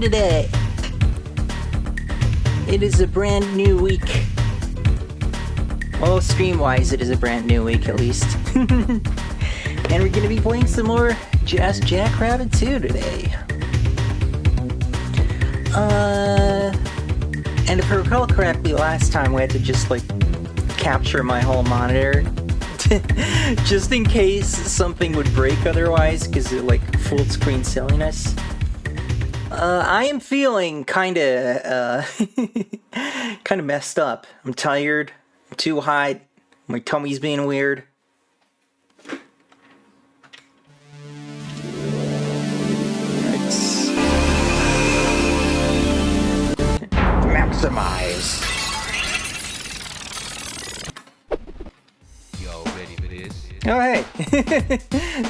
today. It is a brand new week. Well, stream-wise, it is a brand new week, at least. And we're gonna be playing some more Jackrabbit 2 today. And if I recall correctly, last time we had to just, like, capture my whole monitor. Just in case something would break otherwise, because it, like, full screen silliness. I am feeling kinda messed up. I'm tired. I'm too hot. My tummy's being weird. Let's maximize. Yo, ready for this? Oh, hey.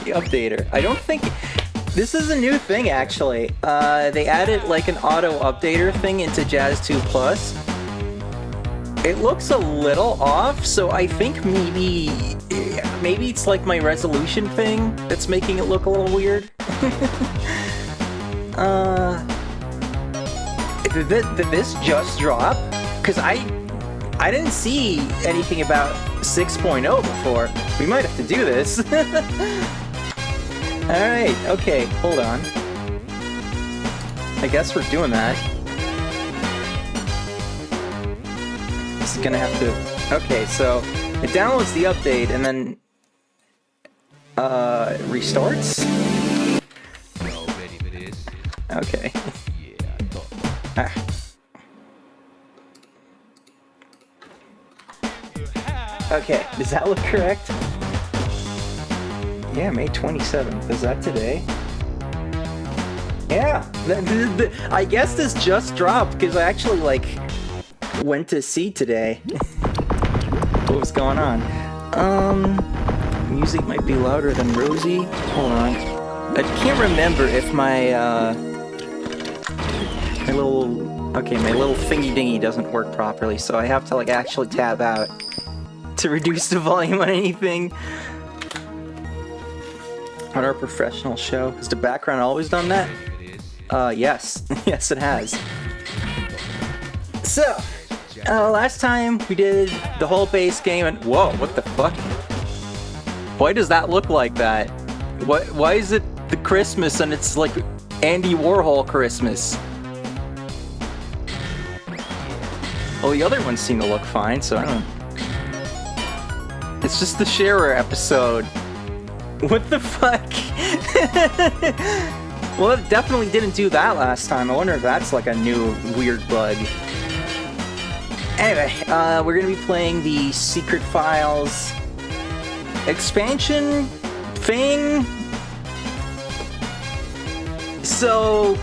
The updater. I don't think... This is a new thing, actually. They added, like, an auto-updater thing into Jazz 2 Plus. It looks a little off, so I think maybe it's, like, my resolution thing that's making it look a little weird. Did this just drop? Because I didn't see anything about 6.0 before. We might have to do this. Alright, okay, hold on. I guess we're doing that. This is gonna have to... Okay, so it downloads the update and then... restarts? Yo, ready for this? Okay. Yeah, I thought. Okay, does that look correct? Yeah, May 27th. Is that today? Yeah! I guess this just dropped, because I actually, like, went to see today what was going on. Music might be louder than Rosie. Hold on. I can't remember if my little thingy-dingy doesn't work properly, so I have to, like, actually tab out to reduce the volume on anything. On our professional show. Has the background always done that? Yes. Yes, it has. So, last time we did the whole base game and... Whoa, what the fuck? Why does that look like that? Why is it the Christmas and it's like Andy Warhol Christmas? Well, the other ones seem to look fine, so I don't... It's just the Sharer episode. What the fuck? Well, it definitely didn't do that last time. I wonder if that's like a new weird bug. Anyway, we're gonna be playing the Secret Files expansion thing. So,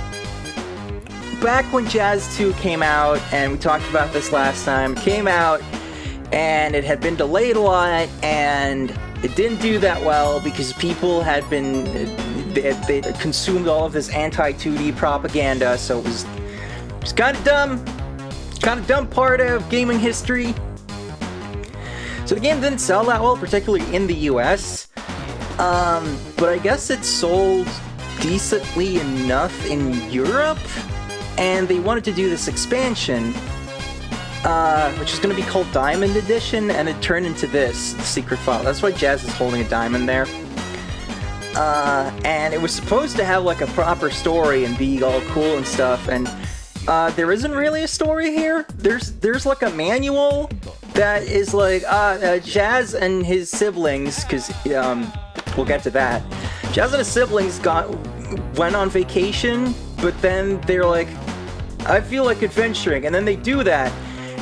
back when Jazz 2 came out, and we talked about this last time, came out, and it had been delayed a lot, and it didn't do that well because people had been, they consumed all of this anti-2D propaganda, so it was kind of dumb part of gaming history. So the game didn't sell that well, particularly in the US, but I guess it sold decently enough in Europe, and they wanted to do this expansion, which is going to be called Diamond Edition, and it turned into this, Secret File. That's why Jazz is holding a diamond there. And it was supposed to have like a proper story and be all cool and stuff, and there isn't really a story here. There's like a manual that is like, Jazz and his siblings, because we'll get to that. Jazz and his siblings went on vacation, but then they're like, I feel like adventuring, and then they do that.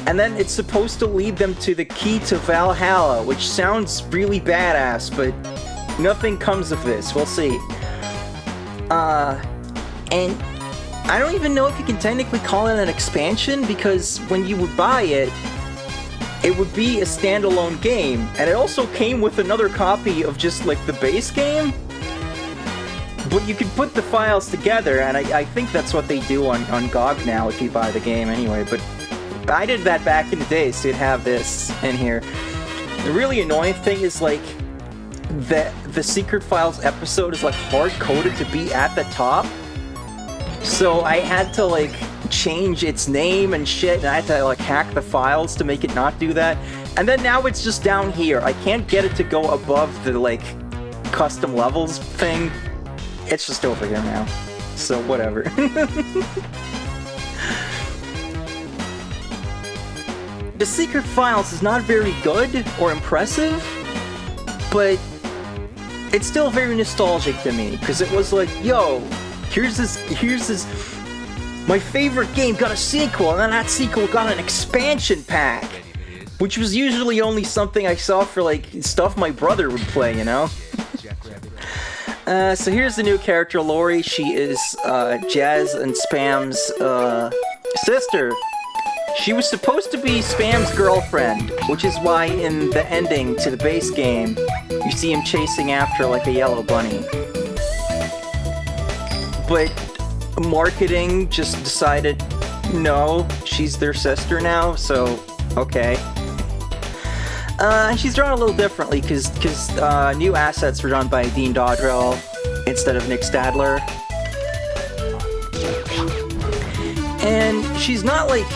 And then it's supposed to lead them to the key to Valhalla, which sounds really badass, but nothing comes of this. We'll see. And I don't even know if you can technically call it an expansion, because when you would buy it, it would be a standalone game. And it also came with another copy of just, like, the base game. But you could put the files together, and I think that's what they do on GOG now if you buy the game anyway, but I did that back in the day, so you'd have this in here. The really annoying thing is, like, that the Secret Files episode is, like, hard-coded to be at the top. So I had to like change its name and shit, and I had to like hack the files to make it not do that. And then now it's just down here. I can't get it to go above the like custom levels thing. It's just over here now. So whatever. The secret files is not very good or impressive, but it's still very nostalgic to me, because it was like, yo, here's this, my favorite game got a sequel, and then that sequel got an expansion pack, which was usually only something I saw for like stuff my brother would play, you know? So here's the new character, Lori. She is Jazz and Spam's sister. She was supposed to be Spam's girlfriend, which is why in the ending to the base game, you see him chasing after like a yellow bunny. But marketing just decided, no, she's their sister now, so okay. She's drawn a little differently, because new assets were drawn by Dean Dodrell instead of Nick Stadler. And she's not like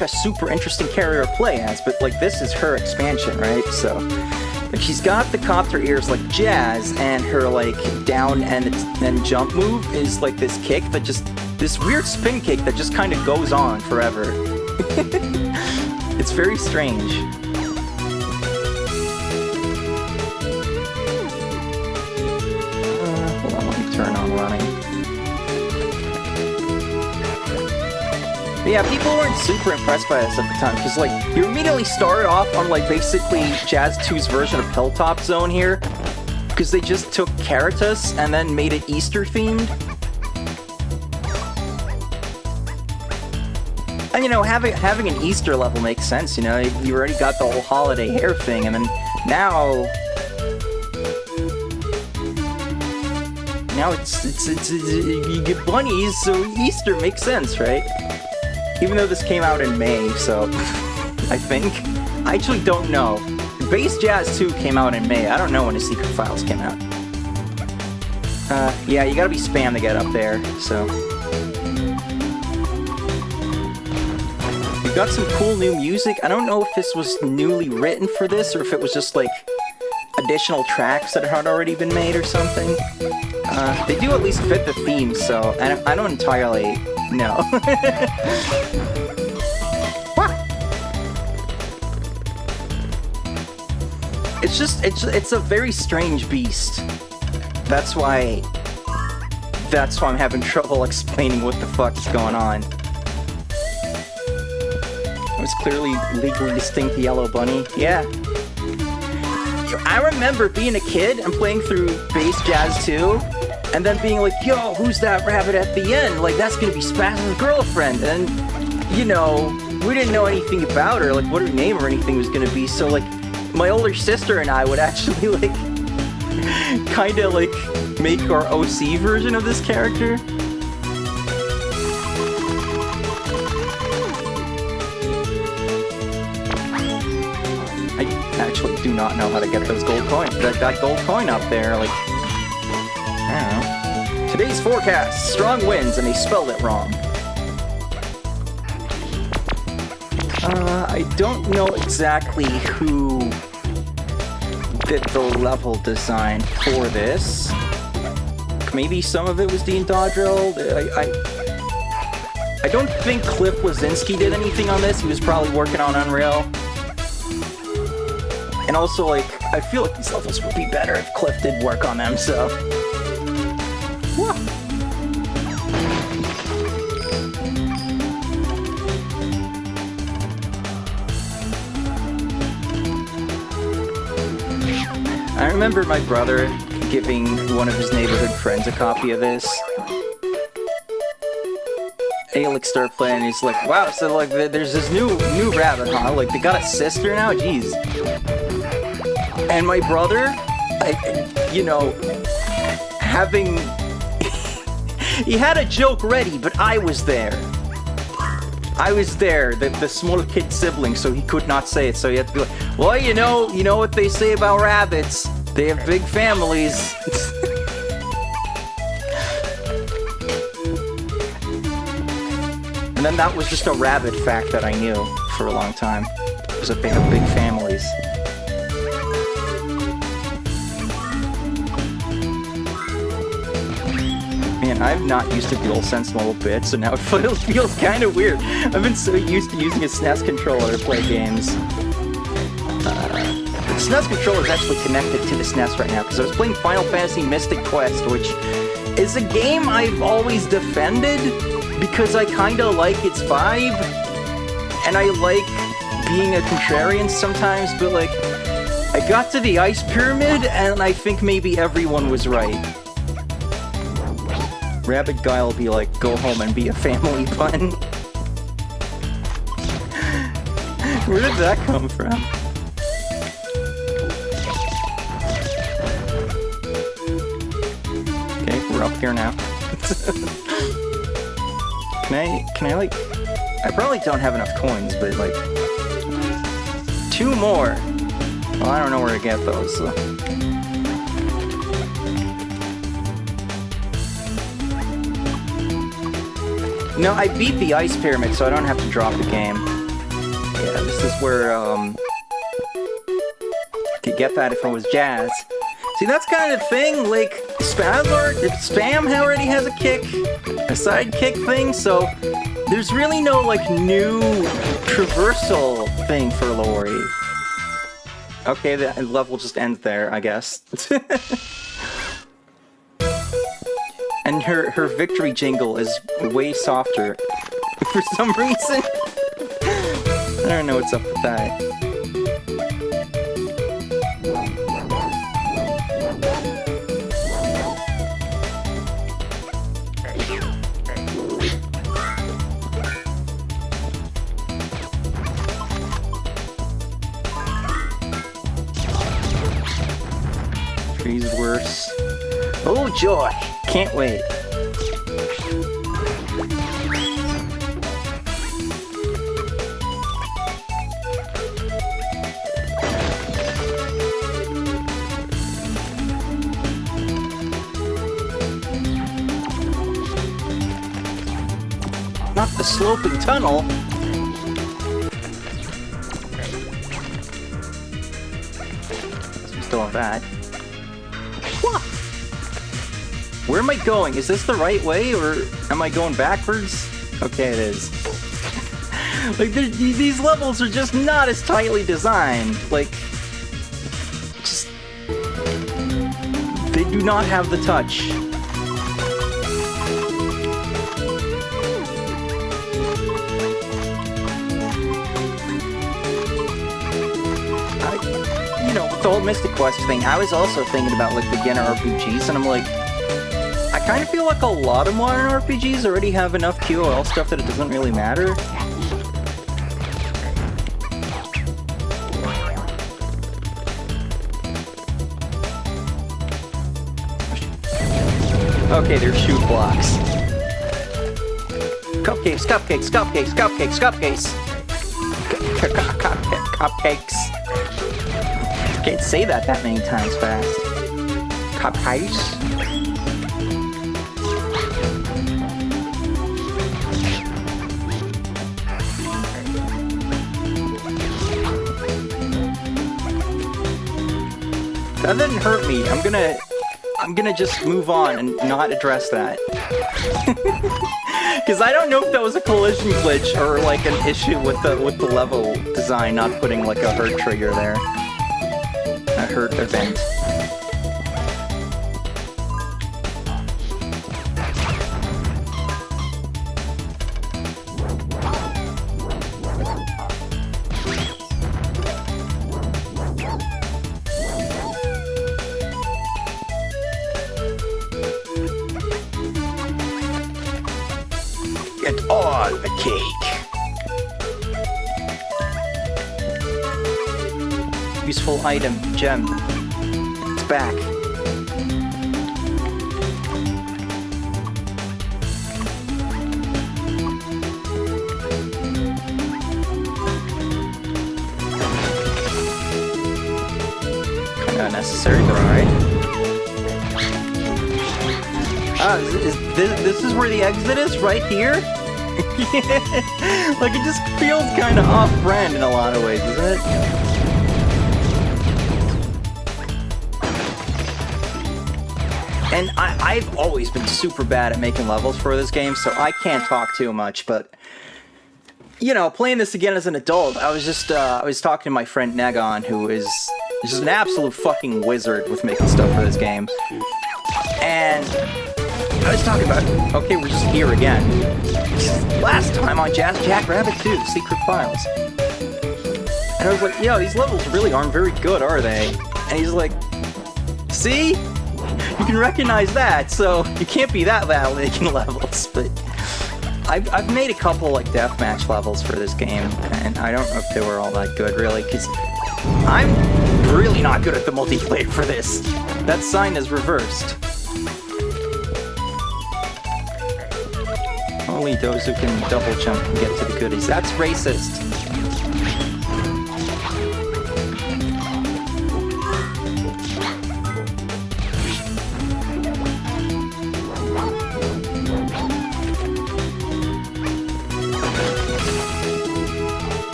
a super interesting character to play as, but like this is her expansion, right? So like she's got the copter ears like Jazz, and her like down and jump move is like this kick that just, this weird spin kick that just kind of goes on forever. It's very strange. Hold on, let me turn on running. But yeah, people weren't super impressed by this at the time, because like, you immediately started off on like basically Jazz 2's version of Hilltop Zone here, because they just took Caritas and then made it Easter themed. And you know, having an Easter level makes sense, you know, you already got the whole holiday hair thing, and then now it's you get bunnies, so Easter makes sense, right? Even though this came out in May, so I think. I actually don't know. Base Jazz 2 came out in May. I don't know when the Secret Files came out. Yeah, you gotta be Spam to get up there, so. We got some cool new music. I don't know if this was newly written for this, or if it was just like additional tracks that had already been made or something. They do at least fit the theme, so I don't entirely know. It's a very strange beast. That's why I'm having trouble explaining what the fuck is going on. It was clearly legally distinct yellow bunny. Yeah. I remember being a kid and playing through Base Jazz 2, and then being like, yo, who's that rabbit at the end? Like, that's gonna be Spaz's girlfriend. And, you know, we didn't know anything about her, like what her name or anything was gonna be, so like, my older sister and I would actually like, kinda like, make our OC version of this character. I actually do not know how to get those gold coins, that gold coin up there, like, I don't know. Today's forecast, strong winds, and they spelled it wrong. I don't know exactly who did the level design for this. Maybe some of it was Dean Dodrell. I don't think Cliff Blazinski did anything on this. He was probably working on Unreal. And also, like, I feel like these levels would be better if Cliff did work on them, so. Whoa. I remember my brother giving one of his neighborhood friends a copy of this. And he like started playing, and he's like, wow, so like there's this new rabbit, huh? Like they got a sister now? Jeez. And my brother, you know, having... he had a joke ready, but I was there. I was there, the small kid sibling, so he could not say it, so he had to be like, well, you know what they say about rabbits. They have big families. then that was just a rabbit fact that I knew for a long time. Because they have big families. Man, I've not used a DualSense in a little bit, so now it feels kind of weird. I've been so used to using a SNES controller to play games. The SNES controller is actually connected to the SNES right now, because I was playing Final Fantasy Mystic Quest, which is a game I've always defended, because I kind of like its vibe, and I like being a contrarian sometimes, but like, I got to the Ice Pyramid, and I think maybe everyone was right. Rabbit Guy will be like, go home and be a family pun. Where did that come from? Okay, we're up here now. Can I like... I probably don't have enough coins, but like... 2 more! Well, I don't know where to get those, so... No, I beat the Ice Pyramid, so I don't have to drop the game. Yeah, this is where, could get that if I was Jazz. See, that's kind of thing, like, Spam already has a kick, a sidekick thing, so there's really no, like, new traversal thing for Lori. Okay, the level just ends there, I guess. And her victory jingle is way softer for some reason. I don't know what's up with that. Tree's worse. Oh joy! Can't wait. Not the sloping tunnel. Guess we still have that. What? Where am I going? Is this the right way, or am I going backwards? Okay, it is. Like, these levels are just not as tightly designed. Like, just... They do not have the touch. You know, with the whole Mystic Quest thing, I was also thinking about, like, beginner RPGs, and I'm like, I kind of feel like a lot of modern RPGs already have enough QOL stuff that it doesn't really matter. Okay, they're shoot blocks. Cupcakes, cupcakes, cupcakes, cupcakes, cupcakes. Cupcakes. Can't say that many times fast. Cupcakes. That didn't hurt me. I'm gonna just move on and not address that. Because I don't know if that was a collision glitch or like an issue with the level design, not putting like a hurt trigger there. A hurt event. Get all the cake. Useful item, gem. It's back. Kinda unnecessary, but alright. Ah, this is where the exit is? Right here? Like, it just feels kind of off-brand in a lot of ways, doesn't it? And I've always been super bad at making levels for this game, so I can't talk too much, but... You know, playing this again as an adult, I was just, I was talking to my friend Negon, who is just an absolute fucking wizard with making stuff for this game. And I was talking about, okay, we're just here again. Last time on Jackrabbit 2, Secret Files. And I was like, yo, these levels really aren't very good, are they? And he's like, see? You can recognize that, so you can't be that bad at making levels, but... I've made a couple, like, deathmatch levels for this game, and I don't know if they were all that good, really, because I'm really not good at the multiplayer for this. That sign is reversed. Only those who can double jump can get to the goodies. That's racist.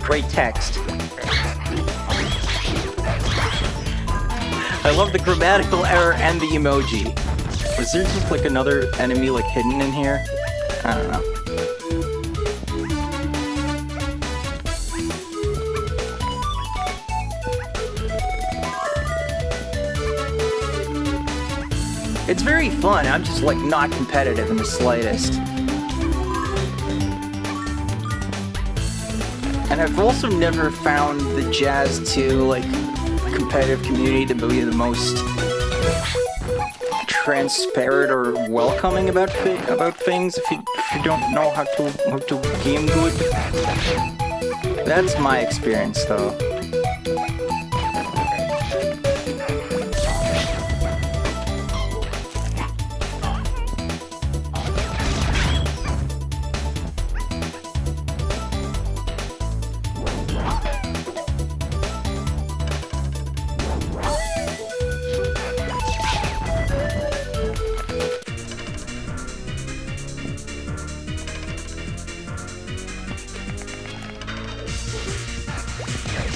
Great text. I love the grammatical error and the emoji. Was there just like another enemy like hidden in here? I don't know. It's very fun. I'm just like not competitive in the slightest. And I've also never found the Jazz 2, like, competitive community to be the most transparent or welcoming about things if you don't know how to game good. That's my experience, though.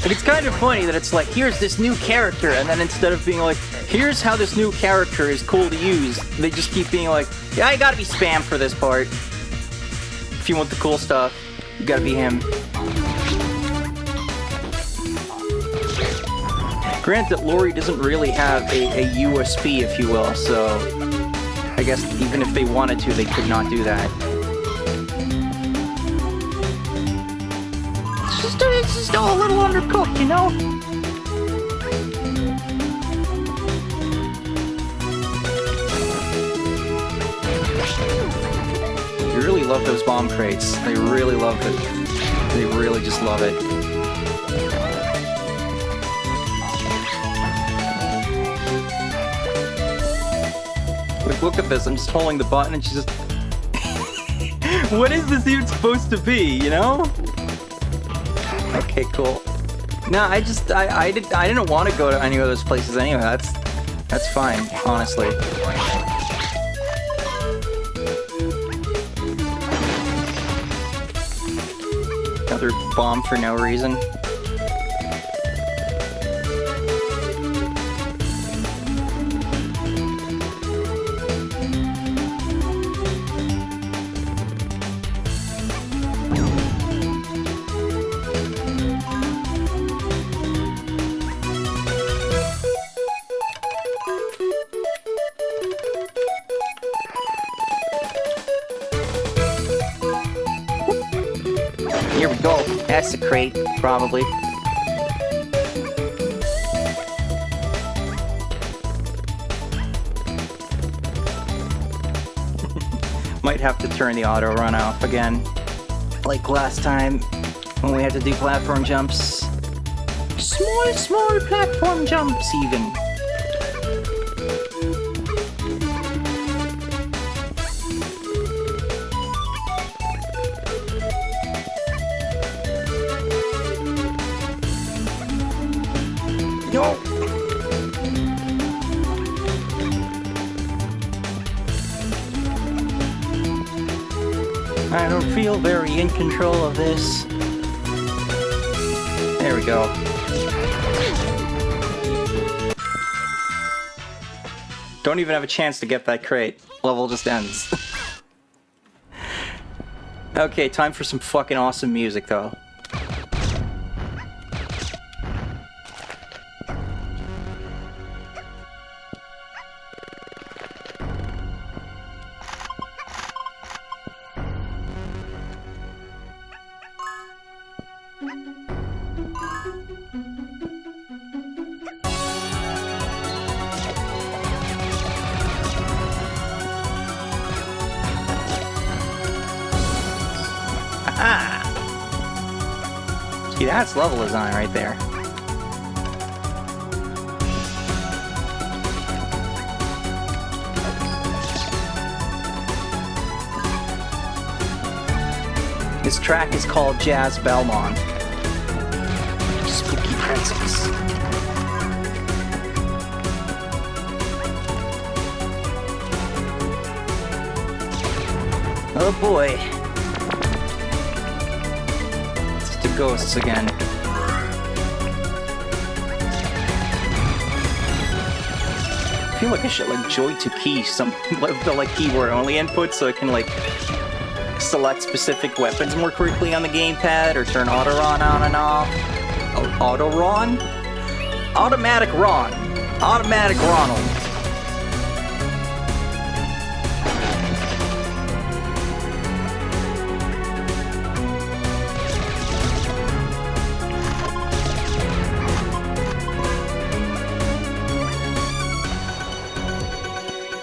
But it's kind of funny that it's like, here's this new character, and then instead of being like, here's how this new character is cool to use, they just keep being like, yeah, I gotta be spam for this part. If you want the cool stuff, you gotta be him. Granted, Lori doesn't really have a USP, if you will, so I guess even if they wanted to, they could not do that. It's just all a little undercooked, you know? You really love those bomb crates. They really love it. They really just love it. Like, look at this. I'm just holding the button and she's just... What is this even supposed to be, you know? Okay, cool. No, I didn't want to go to any of those places anyway. That's fine, honestly. Another bomb for no reason. Here we go. That's a crate, probably. Might have to turn the auto run off again. Like last time, when we had to do platform jumps. Small platform jumps, even. I don't feel very in control of this. There we go. Don't even have a chance to get that crate. Level just ends. Okay, time for some fucking awesome music though. See, that's level design right there. This track is called Jazz Belmont. Spooky Princess. Oh boy. Ghosts again. I feel like I should like joy to key some of the like keyword only input so I can like select specific weapons more quickly on the gamepad or turn auto run on and off. Oh, auto run? Automatic run. Automatic Ronald.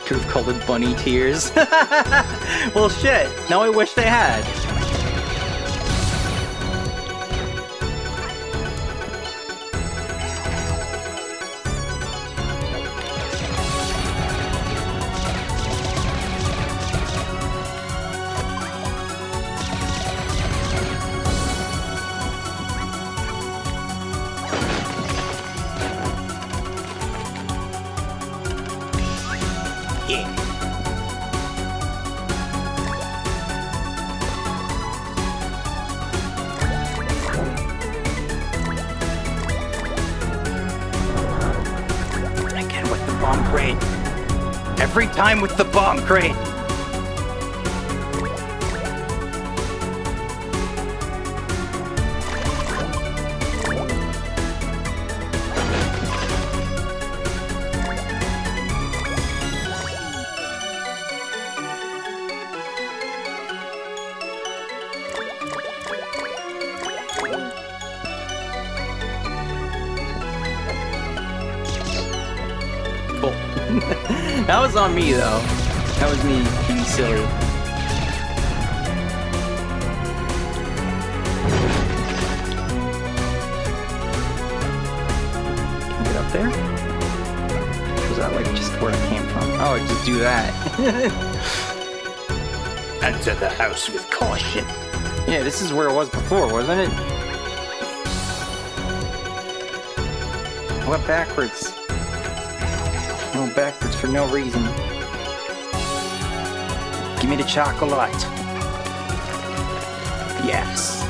Could have called it bunny tears. Well, shit. Now I wish they had. Every time with the bomb crate. Cool. That was on me, though. That was me being silly. Can I get up there? Was that like just where I came from? Oh, I just do that. Enter the house with caution. Yeah, this is where it was before, wasn't it? I went backwards. I went backwards for no reason. Give me the chocolate. Yes.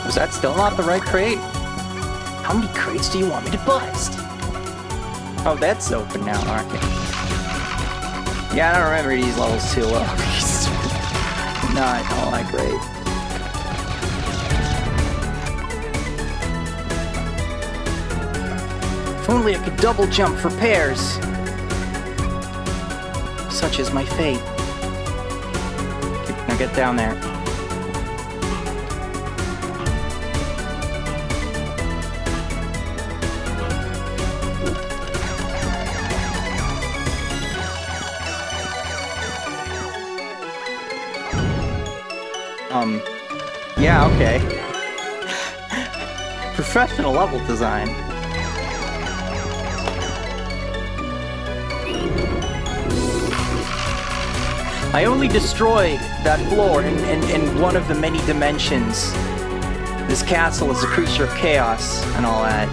Was that still not the right crate? How many crates do you want me to bust? Oh, that's open now, okay. Yeah, I don't remember these levels too well. Not all that great. If only I could double jump for pairs. Such is my fate. Okay, now get down there. Yeah, okay. Professional level design. I only destroyed that floor in one of the many dimensions. This castle is a creature of chaos and all that.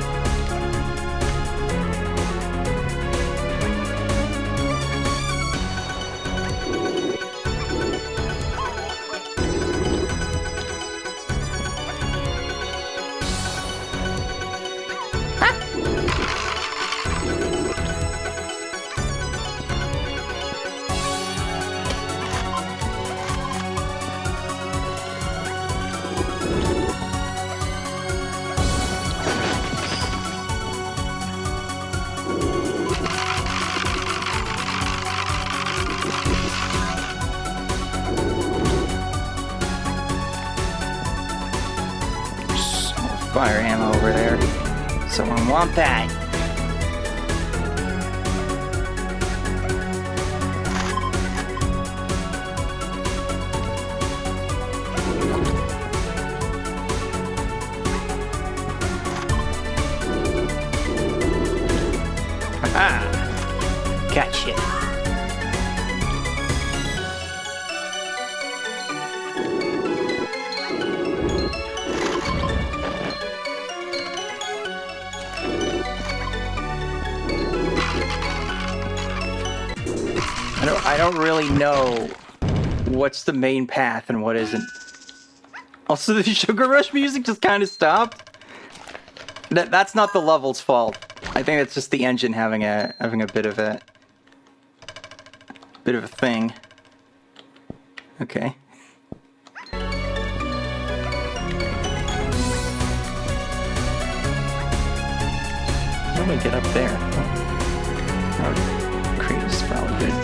fire ammo over there. So I want that. Aha! Gotcha. I don't really know what's the main path and what isn't. Also, the Sugar Rush music just kind of stopped. That's not the level's fault. I think that's just the engine having a bit of a thing. Okay. How do I get up there? Oh, crate is probably good.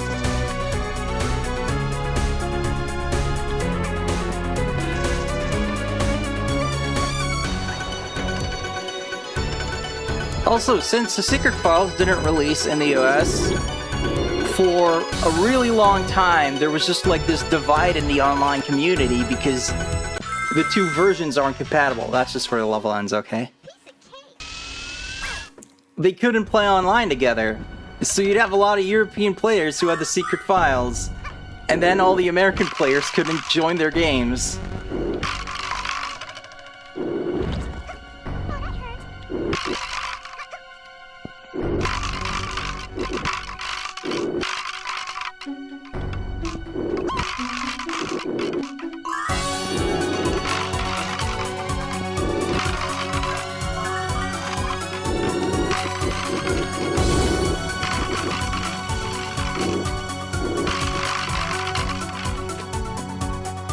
Also, since the Secret Files didn't release in the US, for a really long time, there was just like this divide in the online community because the two versions aren't compatible. That's just where the level ends, okay? They couldn't play online together. So you'd have a lot of European players who had the Secret Files, and then all the American players couldn't join their games.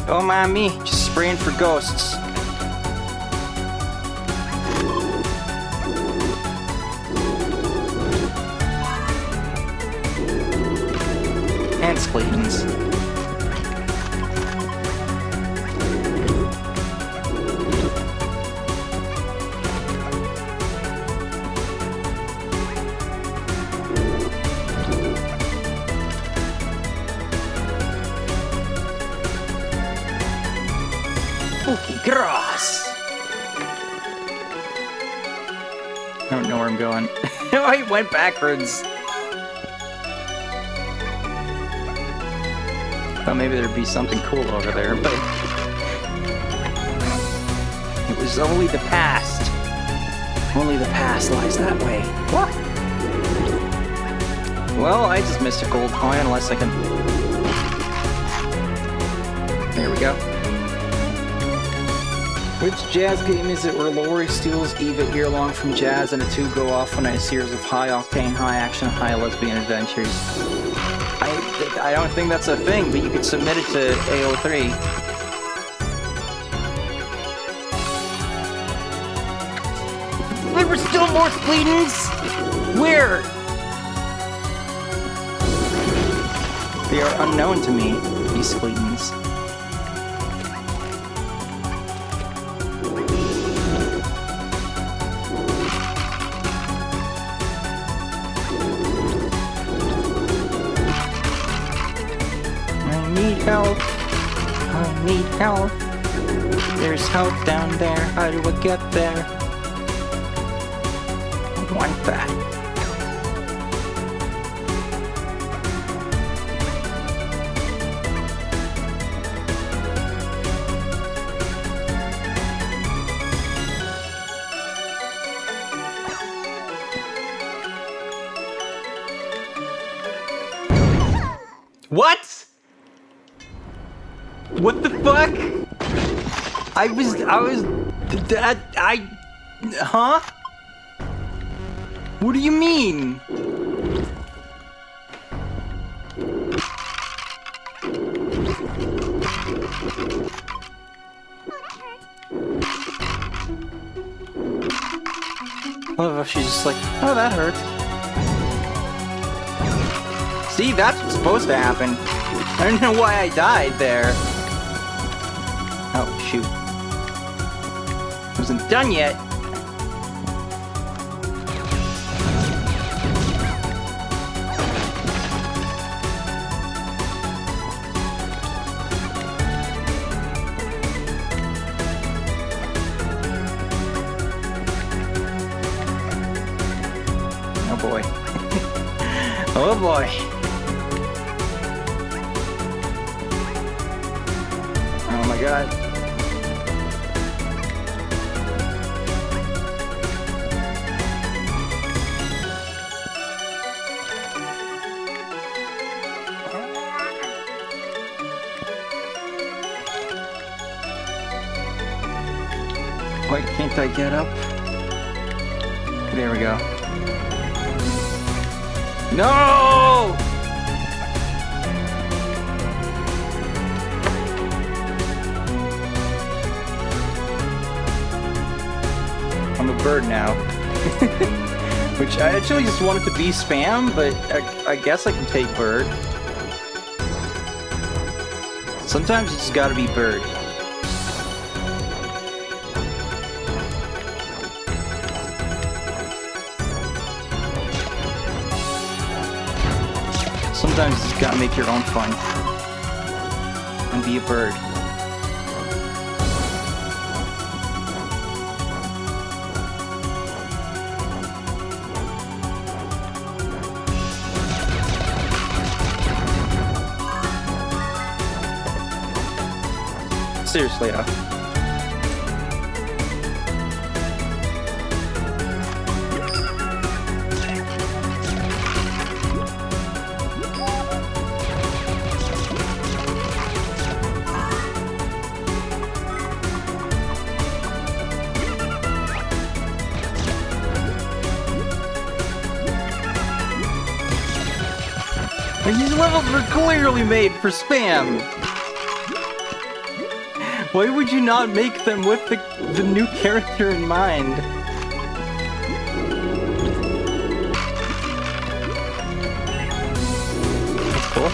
Don't mind me, just spraying for ghosts. And skeletons. Spooky grass. I don't know where I'm going. I went backwards. Well, maybe there'd be something cool over there, but it was only the past. Only the past lies that way. What? Well, I just missed a gold coin unless I can... There we go. Which jazz game is it where Lori steals Eva Earlong from Jazz and the two go off on a series of high-octane, high-action, high-lesbian adventures? I don't think that's a thing, but you could submit it to AO3. There were still more skeletons? Where? They are unknown to me, these skeletons. Help. I need help. There's help down there. How do I get there? I want that. What? What the fuck? Huh? What do you mean? Oh, she's just like, oh, that hurt. See, that's what's supposed to happen. I don't know why I died there. Oh, shoot. Wasn't done yet. Oh boy. Oh boy. Oh my god. Why can't I get up? There we go. No! I'm a bird now. Which I actually just wanted to be spam, but I guess I can take bird. Sometimes you just gotta be bird. Sometimes you just gotta make your own fun. And be a bird. Seriously, though. These levels were clearly made for spam! Why would you not make them with the new character in mind? That's cool.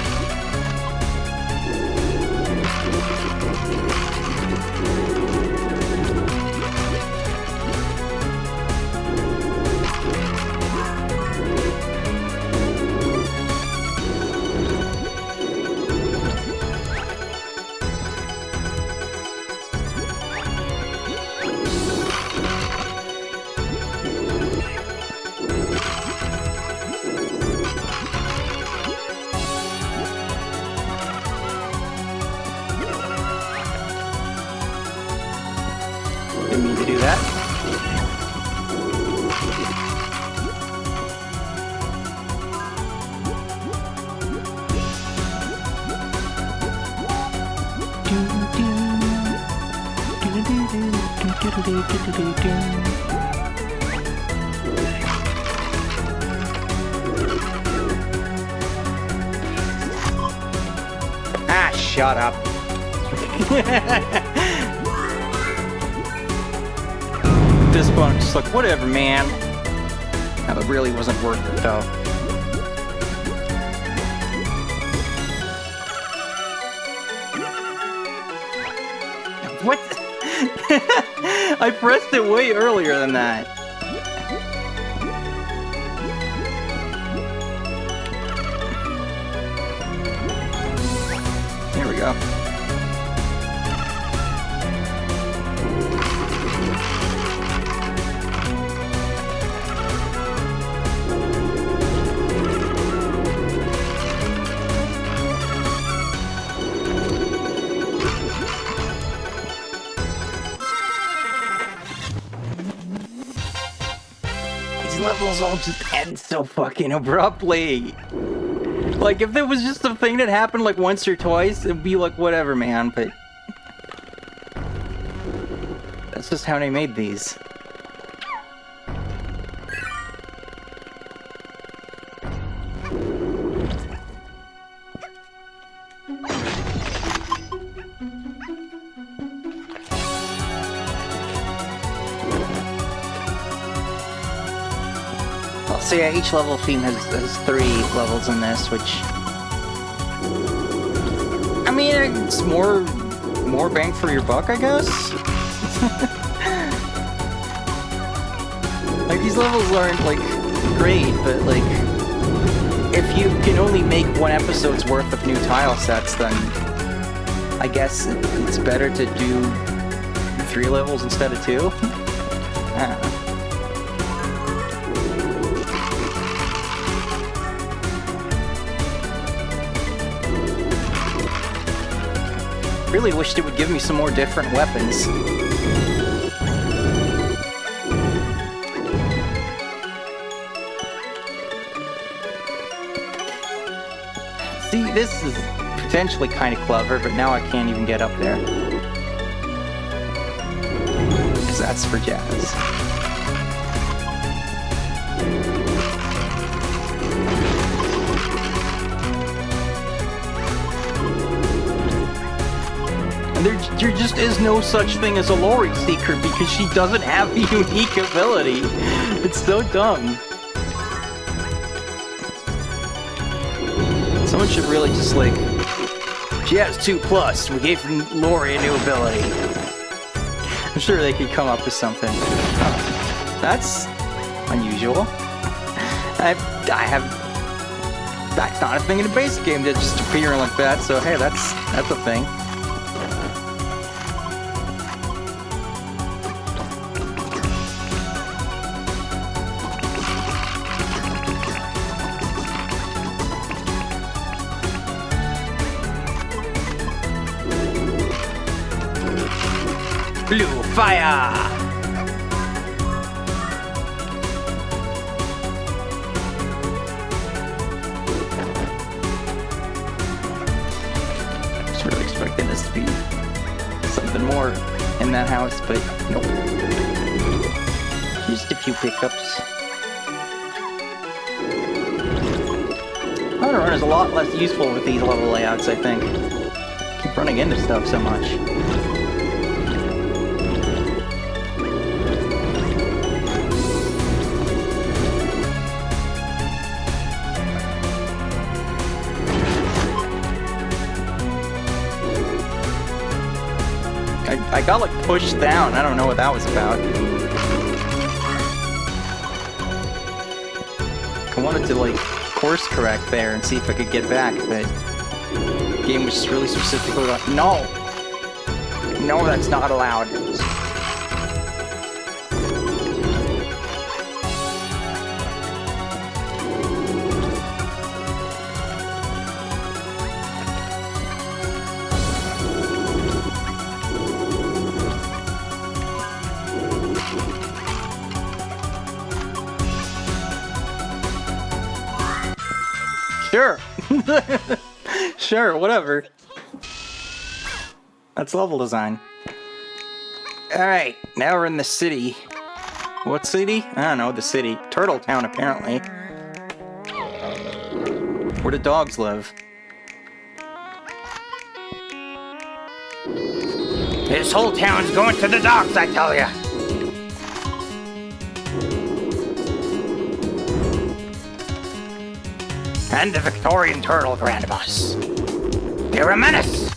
Didn't mean to do that. Ah, shut up. At this point, I'm just like, whatever, man. That really wasn't worth it, though. What? I pressed it way earlier than that. Here we go. Levels all just end so fucking abruptly. Like, if there was just a thing that happened like once or twice, it'd be like, whatever, man, but that's just how they made these. So yeah, each level theme has 3 levels in this, which, I mean, it's more bang for your buck, I guess. Like, these levels aren't, like, great, but, like, if you can only make one episode's worth of new tile sets, then I guess it's better to do 3 levels instead of 2? I don't know. Really wished it would give me some more different weapons. See, this is potentially kind of clever, but now I can't even get up there. Because that's for Jazz. And there just is no such thing as a Lori Seeker because she doesn't have a unique ability. It's so dumb. Someone should really just like, she has 2+, we gave Lori a new ability. I'm sure they could come up with something. Oh, that's unusual. That's not a thing in a basic game that just appear like that, so hey, that's a thing. Blue fire! I was really expecting this to be something more in that house, but nope. Just a few pickups. How to run is a lot less useful with these level layouts, I think. Keep running into stuff so much. I got like pushed down. I don't know what that was about. I wanted to like course correct there and see if I could get back, but the game was just really specifically like, no! No, that's not allowed. Sure. Sure, whatever. That's level design. Alright, now we're in the city. What city? I don't know, the city. Turtle Town, apparently. Where the dogs live. This whole town's going to the dogs, I tell ya! And the Victorian Turtle Grandmas. They're a menace!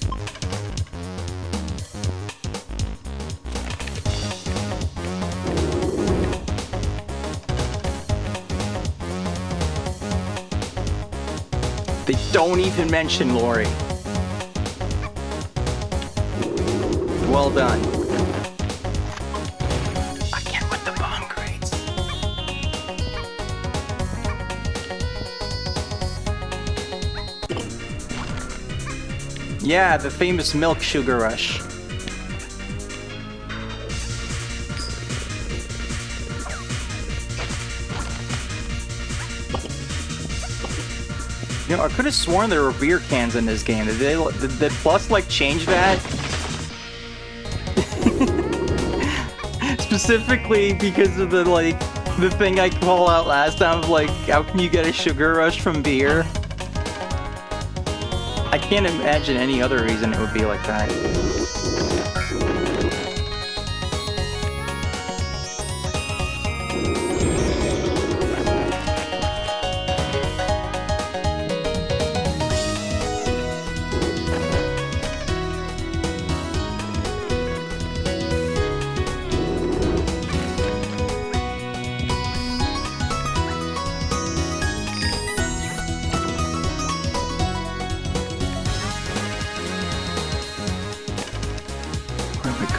They don't even mention Lori. Well done. Again with the bomb crates. Yeah, the famous milk sugar rush. You know, I could have sworn there were beer cans in this game. Did Plus, like, change that? Specifically because of the, like, the thing I called out last time of, like, how can you get a sugar rush from beer? I can't imagine any other reason it would be like that.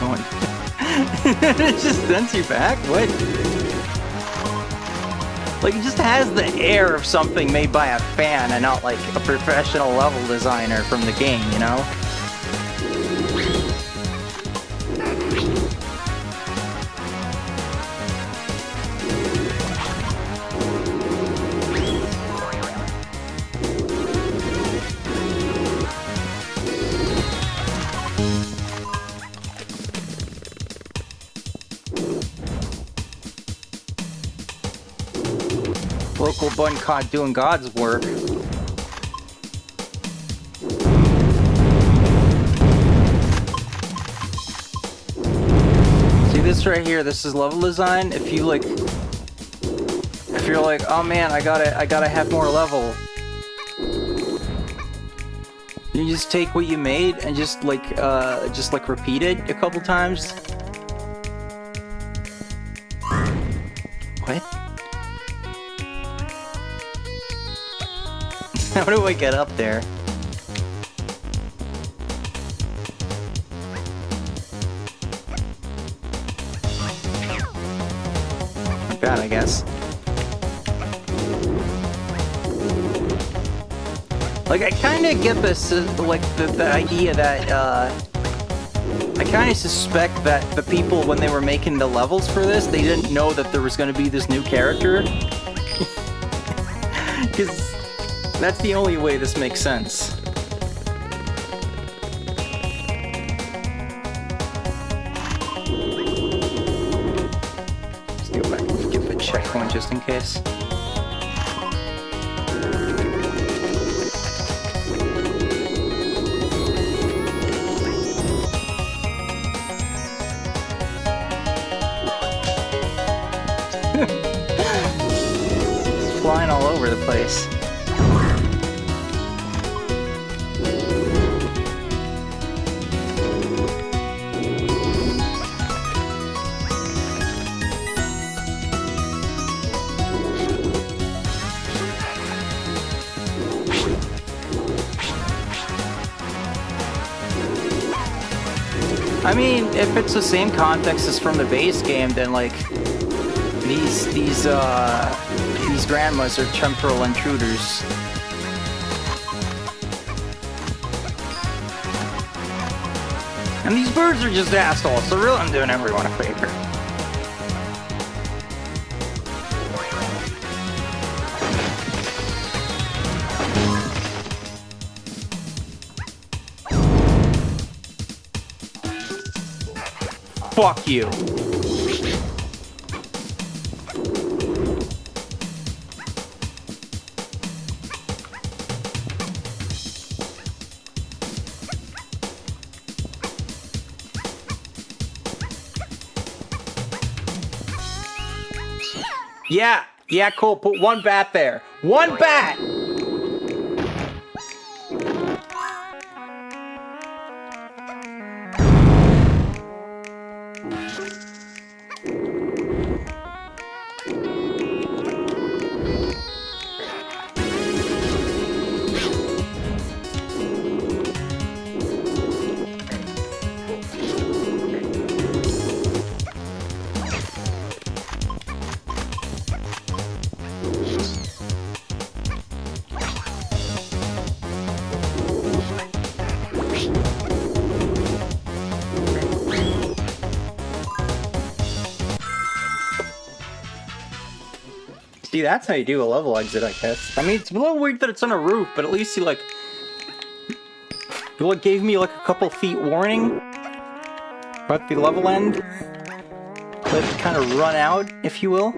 going. It just sends you back? What? Like, it just has the air of something made by a fan and not like a professional level designer from the game, you know? Local bun caught doing God's work. See this right here? This is level design. If you're like, oh man, I gotta have more level. You just take what you made and just like repeat it a couple times. What? How do I get up there? Not bad, I guess. Like, I kind of get this, like, the idea that, I kind of suspect that the people, when they were making the levels for this, they didn't know that there was going to be this new character. Because that's the only way this makes sense. Let's go back and give a checkpoint just in case. It's flying all over the place. I mean, if it's the same context as from the base game, then like these grandmas are temporal intruders. And these birds are just assholes, so really I'm doing everyone a favor. Fuck you. Yeah, cool. Put one bat there. One bat! See, that's how you do a level exit, I guess. I mean, it's a little weird that it's on a roof, but at least you gave me like a couple feet warning about the level end. Let it kind of run out, if you will.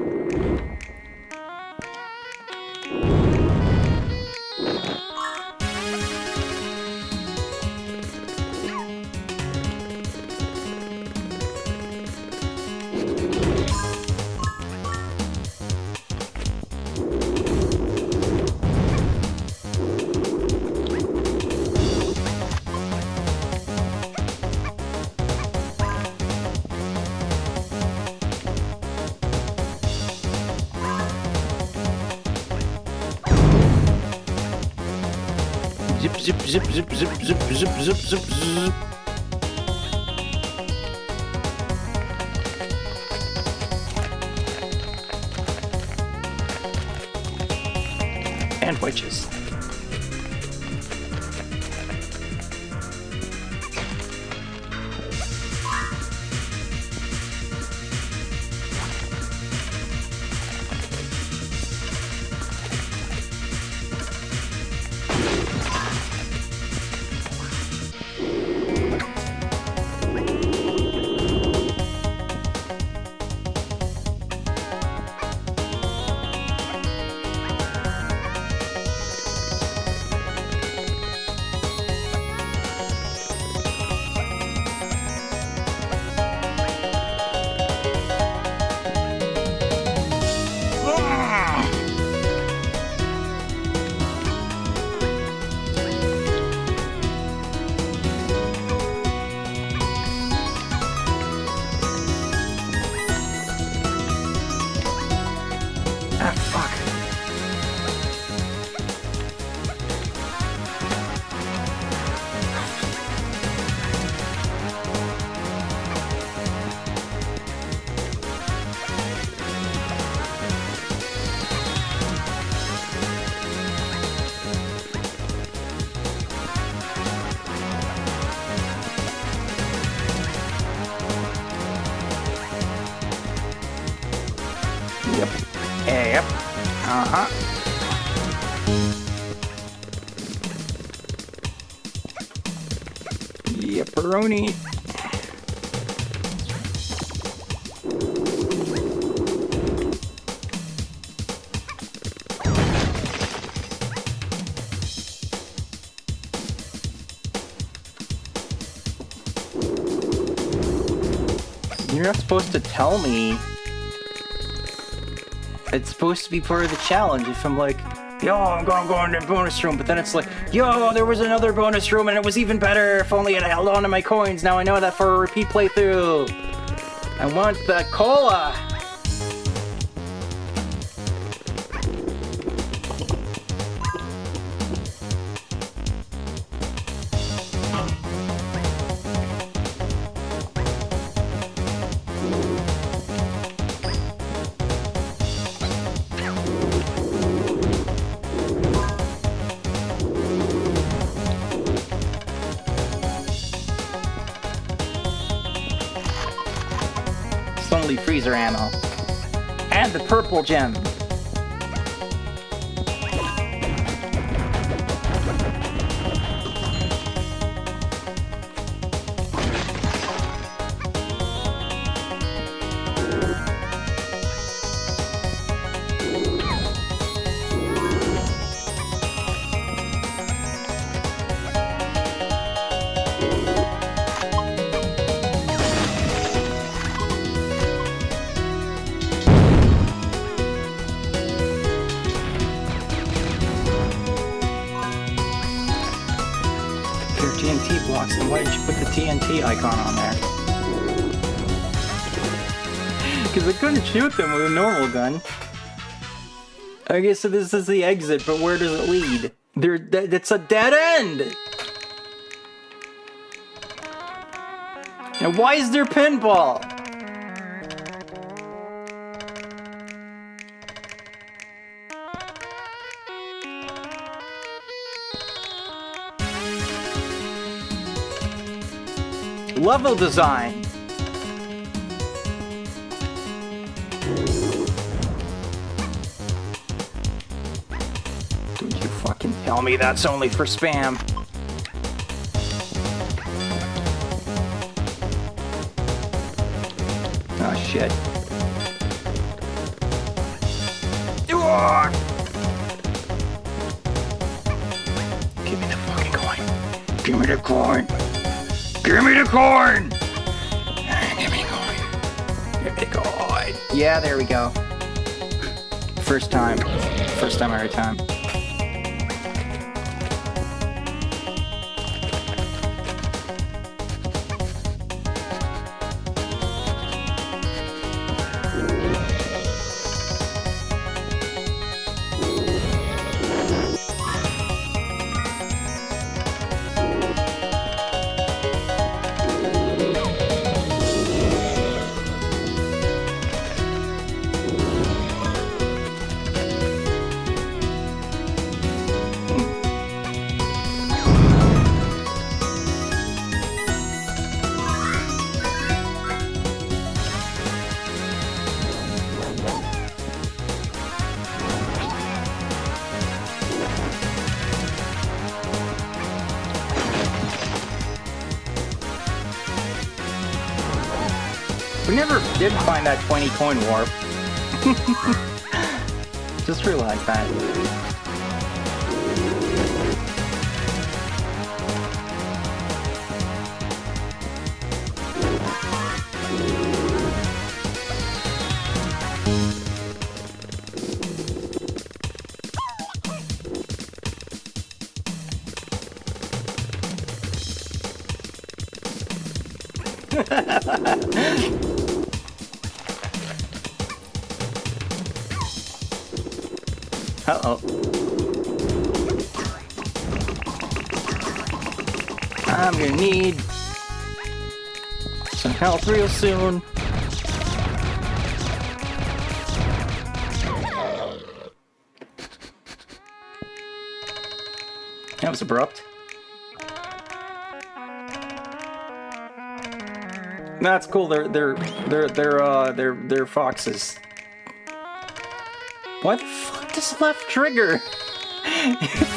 Zip, zip, zip, zip, zip, zip, zip, zip, zip, zip. And witches. Yep. Yep. Uh-huh. Yepperoni. You're not supposed to tell me. It's supposed to be part of the challenge. If I'm like, yo, I'm gonna go in the bonus room, but then it's like, yo, there was another bonus room and it was even better if only I had held on to my coins. Now I know that for a repeat playthrough. I want the cola. Only freezer ammo. And the purple gem. TNT blocks, then why did you put the TNT icon on there? Because I couldn't shoot them with a normal gun. Okay, so this is the exit, but where does it lead? It's a dead end! And why is there pinball? Level design. Don't you fucking tell me that's only for spam. Oh shit. Give me the fucking coin. Give me the coin. Give me the coin! Give me the coin. Give me the coin. Yeah, there we go. First time. First time every time. We never did find that 20 coin warp. Just realized that. Uh-oh. I'm gonna need some health real soon. That was abrupt. That's cool. They're foxes. Why the fuck does left trigger?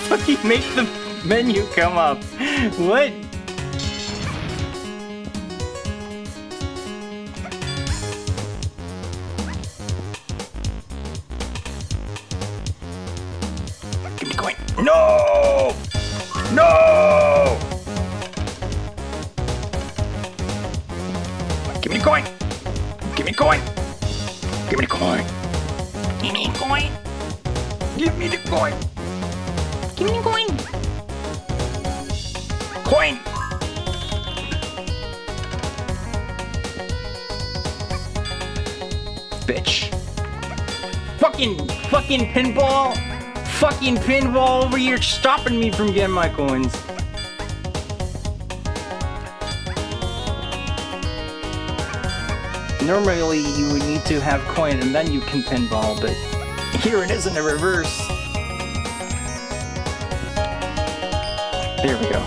Fucking make the menu come up. What? Give me coin. No! No! Give me the coin! Give me the coin! Give me the coin! Give me the coin! Give me the coin! Give me the coin! Coin! Bitch. Fucking pinball! Fucking pinball over here stopping me from getting my coins. Normally you would need to have coin and then you can pinball, but here it is in the reverse. There we go.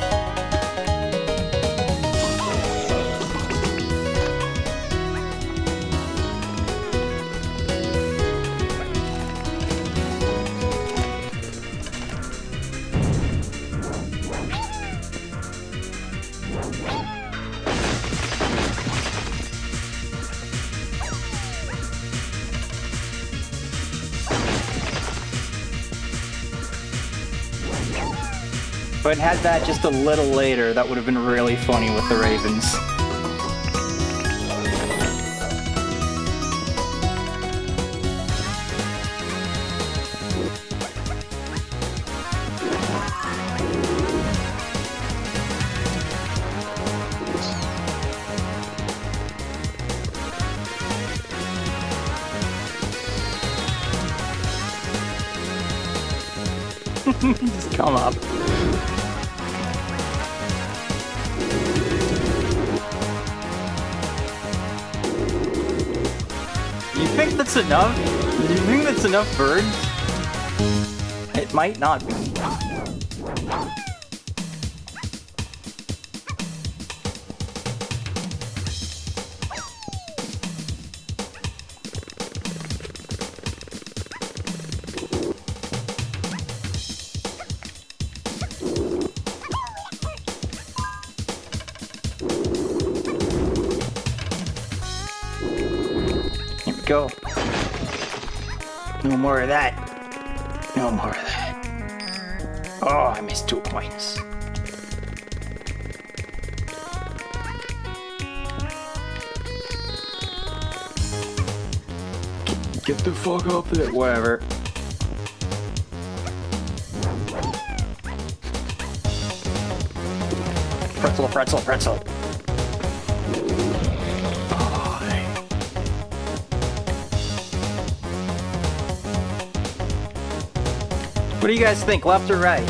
If I'd had that just a little later, that would have been really funny with the Ravens. Just come up. You think that's enough? Do you think that's enough birds? It might not be. Go. No more of that. No more of that. Oh, I missed 2 coins. Get the fuck up there. Whatever. Pretzel, pretzel, pretzel. What do you guys think, left or right?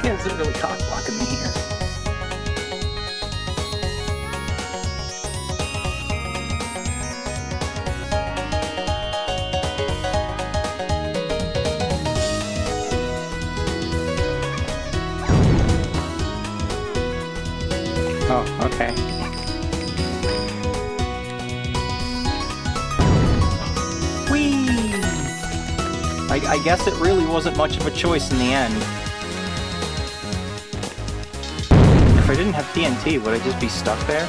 You guys are really cock blocking me here. Oh, okay. Whee! I guess it really wasn't much of a choice in the end. If I didn't have TNT, would I just be stuck there?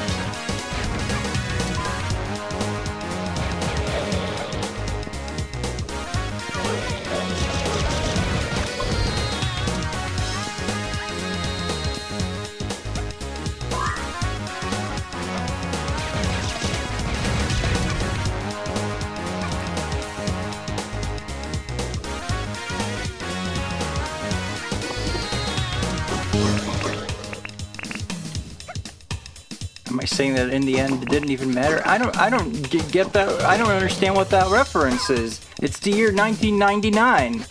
Am I saying that in the end it didn't even matter? I don't get that. I don't understand what that reference is. It's the year 1999.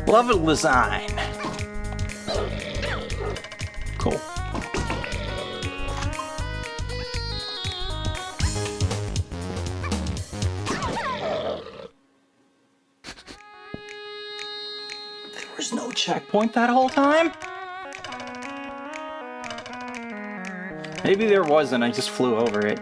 Level design. Cool. There was no checkpoint that whole time? Maybe there wasn't, I just flew over it.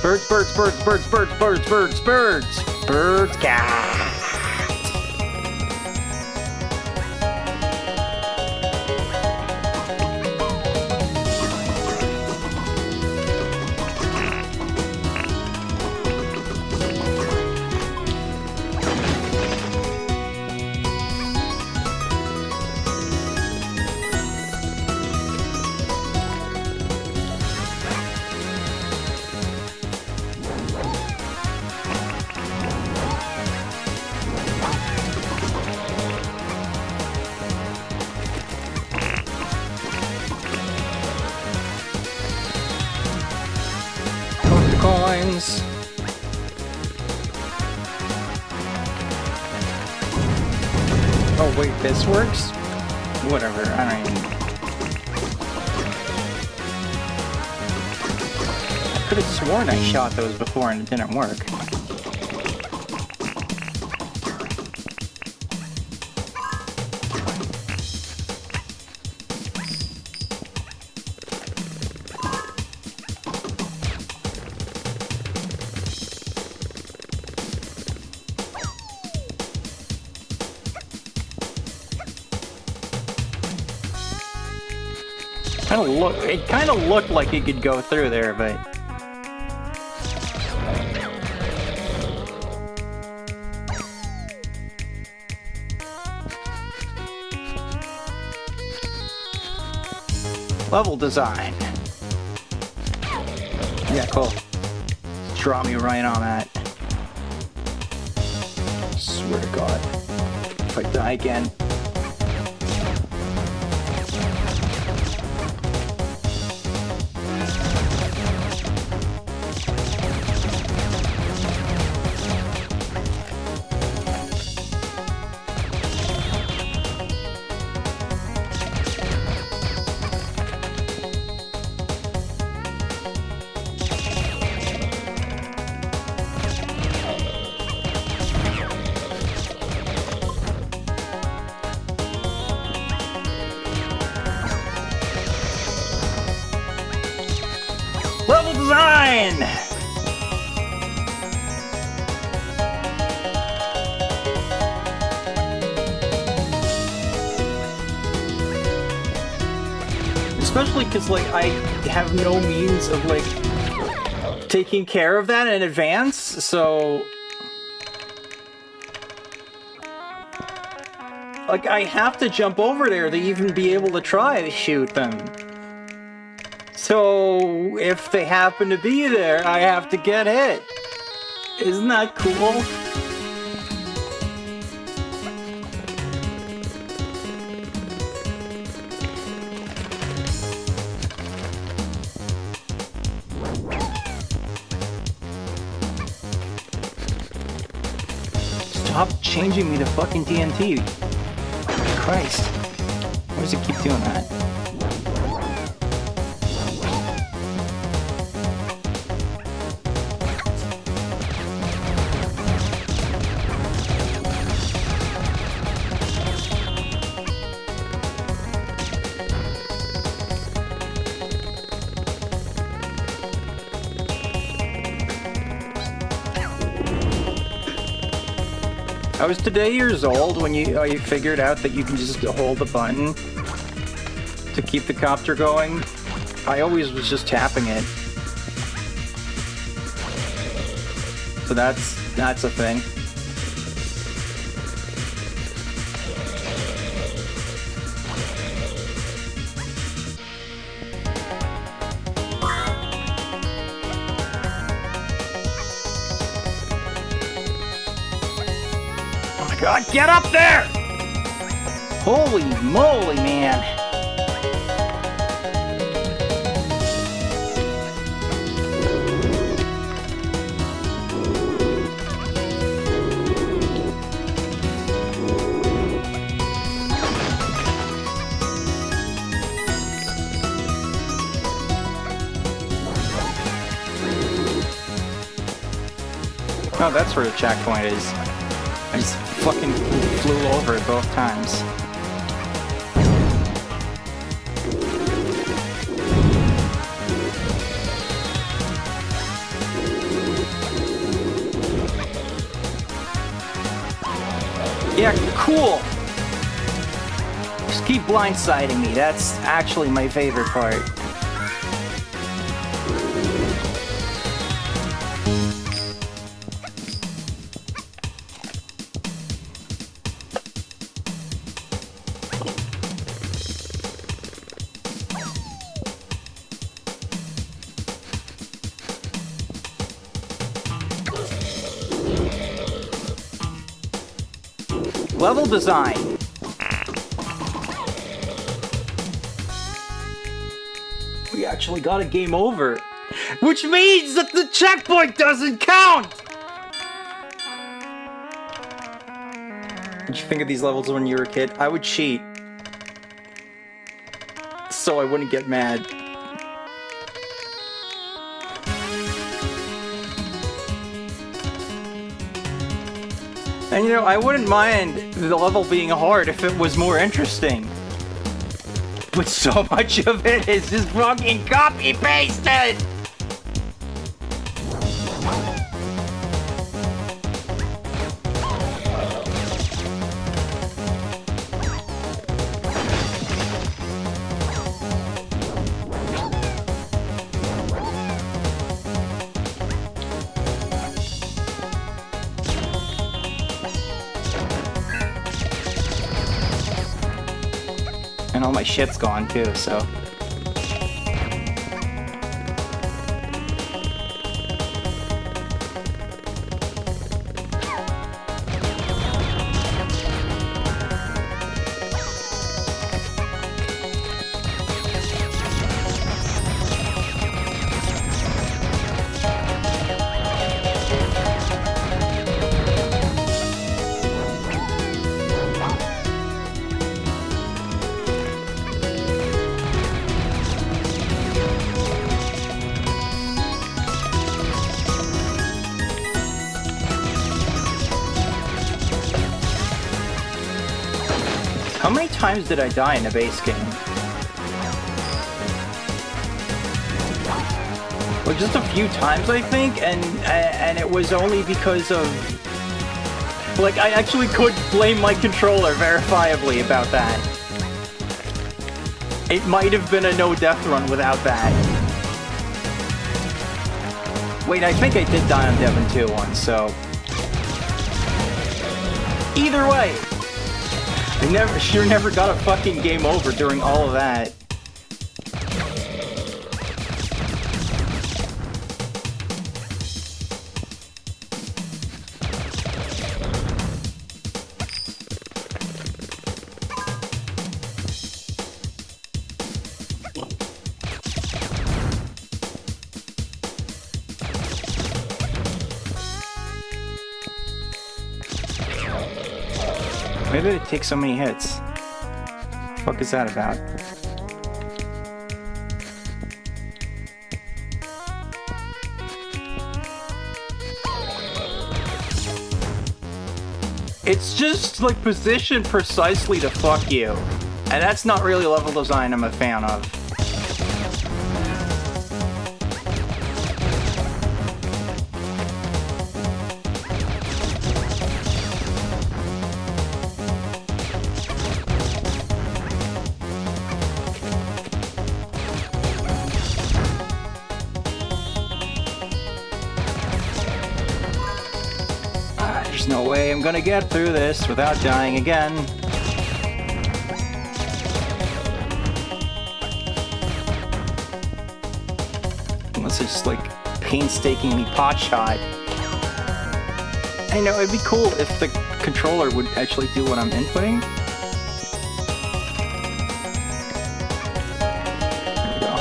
Birds, birds, birds, birds, birds, birds, birds, birds, birds, cat. Coins. Oh wait, this works? Whatever, I don't even... I could have sworn I shot those before and it didn't work. It kind of looked like it could go through there, but... Level design. Yeah, cool. Draw me right on that. Swear to God. If I die again. in! Especially because, like, I have no means of, like, taking care of that in advance, so... Like, I have to jump over there to even be able to try to shoot them. So, if they happen to be there, I have to get hit. Isn't that cool? Stop changing me to fucking TNT. Christ. Why does it keep doing that? I was today years old when you figured out that you can just hold the button to keep the copter going. I always was just tapping it. So that's a thing. God, get up there! Holy moly, man. Oh, that's where the checkpoint is. I just fucking flew over it both times. Yeah, cool! Just keep blindsiding me. That's actually my favorite part. Level design. We actually got a game over, which means that the checkpoint doesn't count! Did you think of these levels when you were a kid? I would cheat, so I wouldn't get mad. And you know, I wouldn't mind the level being hard if it was more interesting. But so much of it is just fucking copy-pasted! And all my shit's gone too, so... How many times did I die in a base game? Well, just a few times, I think, and it was only because of... Like, I actually could blame my controller verifiably about that. It might have been a no-death run without that. Wait, I think I did die on Devon 2 once, so... Either way! I sure never got a fucking game over during all of that. Maybe it takes so many hits. What the fuck is that about? It's just like positioned precisely to fuck you. And that's not really level design I'm a fan of. There's no way I'm gonna get through this without dying again. Unless it's just like painstakingly pot shot. I know, it'd be cool if the controller would actually do what I'm inputting. There we go.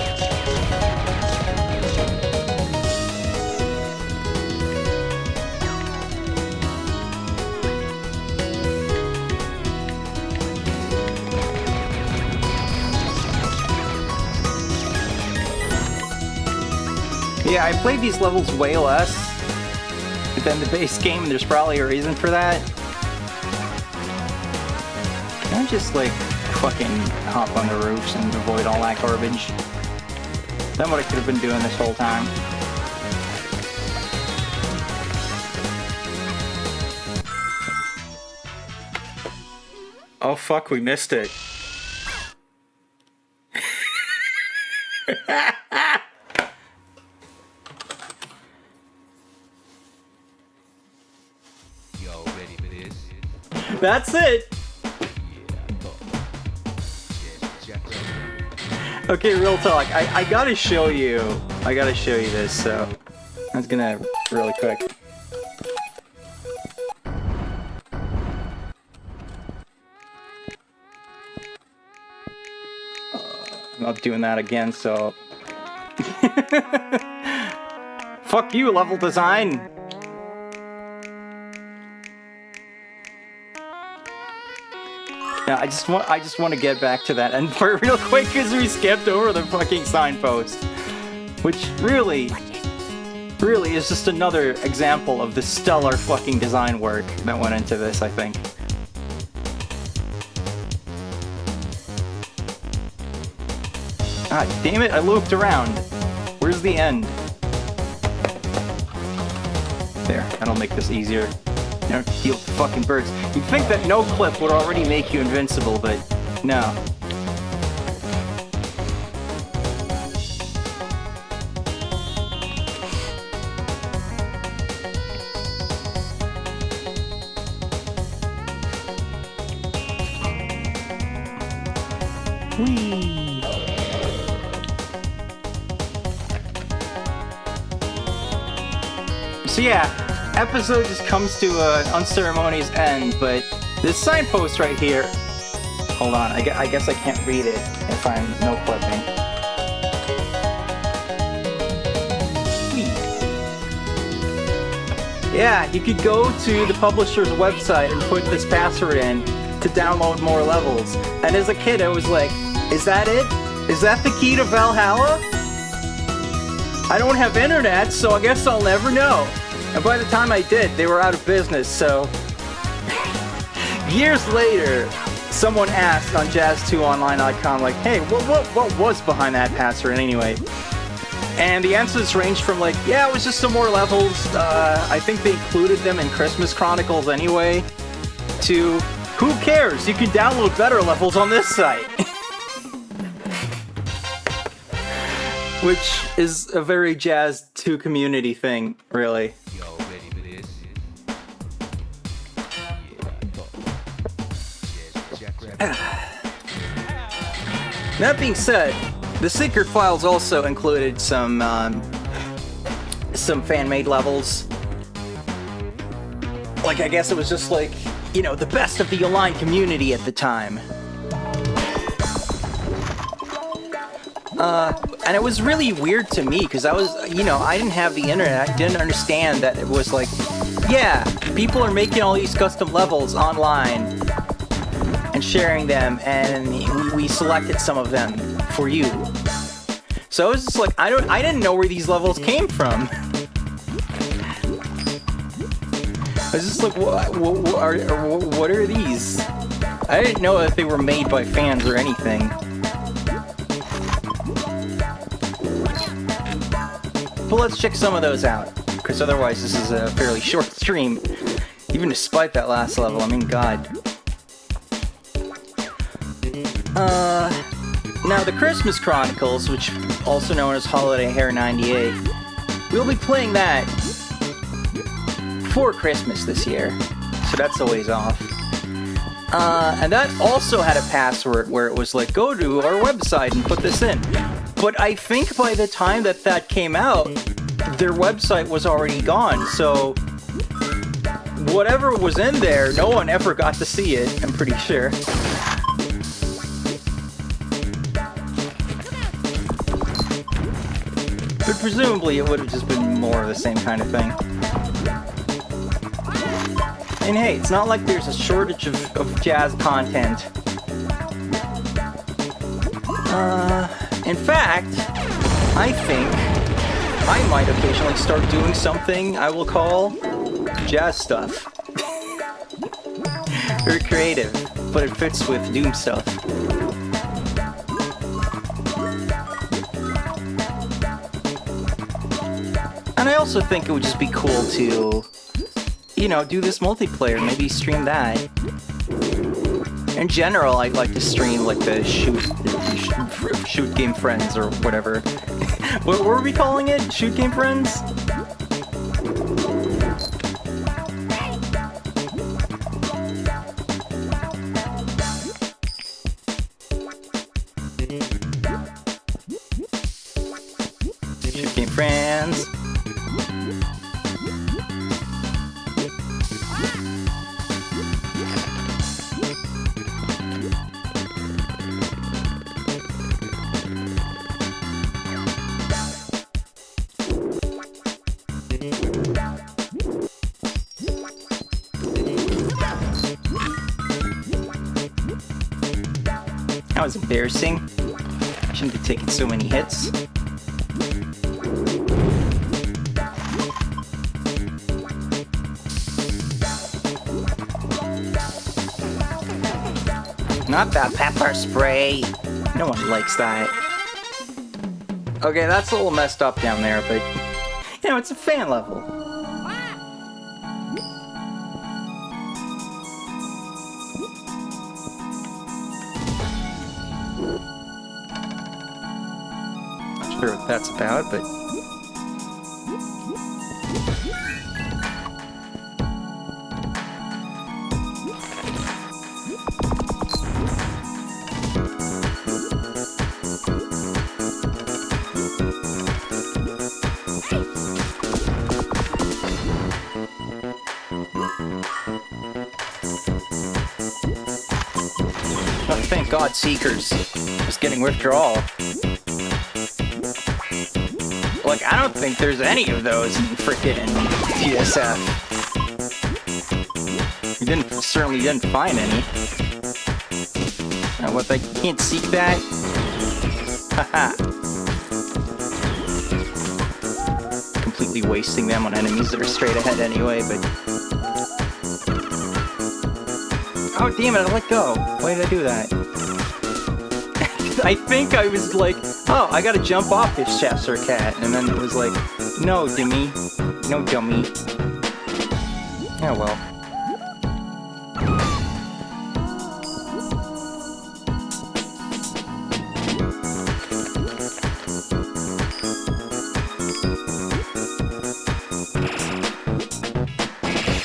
Yeah, I played these levels way less than the base game, and there's probably a reason for that. Can I just, like, fucking hop on the roofs and avoid all that garbage? That's what I could have been doing this whole time. Oh fuck, we missed it. Y'all ready for this? That's it! Jackrabbit. Okay, real talk. I gotta show you. I gotta show you this, so I was gonna really quick. I'm not doing that again, so... Fuck you, level design! Now, I just want to get back to that end part real quick because we skipped over the fucking signpost. Which really is just another example of the stellar fucking design work that went into this, I think. Ah, damn it, I looped around. Where's the end? There, that'll make this easier. You don't deal with fucking birds. You'd think that no clip would already make you invincible, but no. Whee! So yeah, episode just comes to an unceremonious end, but this signpost right here... Hold on, I guess I can't read it if I'm no clipping. Yeah, you could go to the publisher's website and put this password in to download more levels. And as a kid, I was like, is that it? Is that the key to Valhalla? I don't have internet, so I guess I'll never know. And by the time I did, they were out of business, so... Years later, someone asked on jazz2online.com, like, hey, what was behind that password anyway? And the answers ranged from like, yeah, it was just some more levels. I think they included them in Christmas Chronicles anyway. To, who cares? You can download better levels on this site. Which is a very Jazz 2 community thing, really. Y'all ready for this? Yeah, Jackrabbit. That being said, the secret files also included some fan-made levels. Like, I guess it was just like, you know, the best of the Align community at the time. And it was really weird to me, because I was, you know, I didn't have the internet. I didn't understand that it was like, yeah, people are making all these custom levels online and sharing them, and we selected some of them for you. So I was just like, I didn't know where these levels came from. I was just like, what are these? I didn't know that they were made by fans or anything. But let's check some of those out, because otherwise this is a fairly short stream, even despite that last level. I mean, God. Now the Christmas Chronicles, which also known as Holiday Hair 98, we'll be playing that for Christmas this year, so that's a ways off. And that also had a password where it was like, go to our website and put this in. But I think by the time that came out, their website was already gone, so whatever was in there, no one ever got to see it, I'm pretty sure. But presumably it would have just been more of the same kind of thing. And hey, it's not like there's a shortage of Jazz content. In fact, I think I might occasionally start doing something I will call Jazz stuff. Very creative, but it fits with Doom stuff. And I also think it would just be cool to, you know, do this multiplayer, maybe stream that. In general, I'd like to stream like the shoot game friends or whatever. What were we calling it? Shoot game friends? Shoot game friends. That was embarrassing. I shouldn't be taking so many hits. Not that pepper spray. No one likes that. Okay, that's a little messed up down there, but you know, it's a fan level. Not sure what that's about, but thank God Seekers is getting withdrawal. Like, I don't think there's any of those in frickin' TSF. You certainly didn't find any. What, they can't seek that? Haha. Completely wasting them on enemies that are straight ahead anyway, but... Oh, damn it, I let go. Why did I do that? I think I was like, oh, I gotta jump off this Chester cat. And then it was like, no, dummy. No, dummy. Oh, well.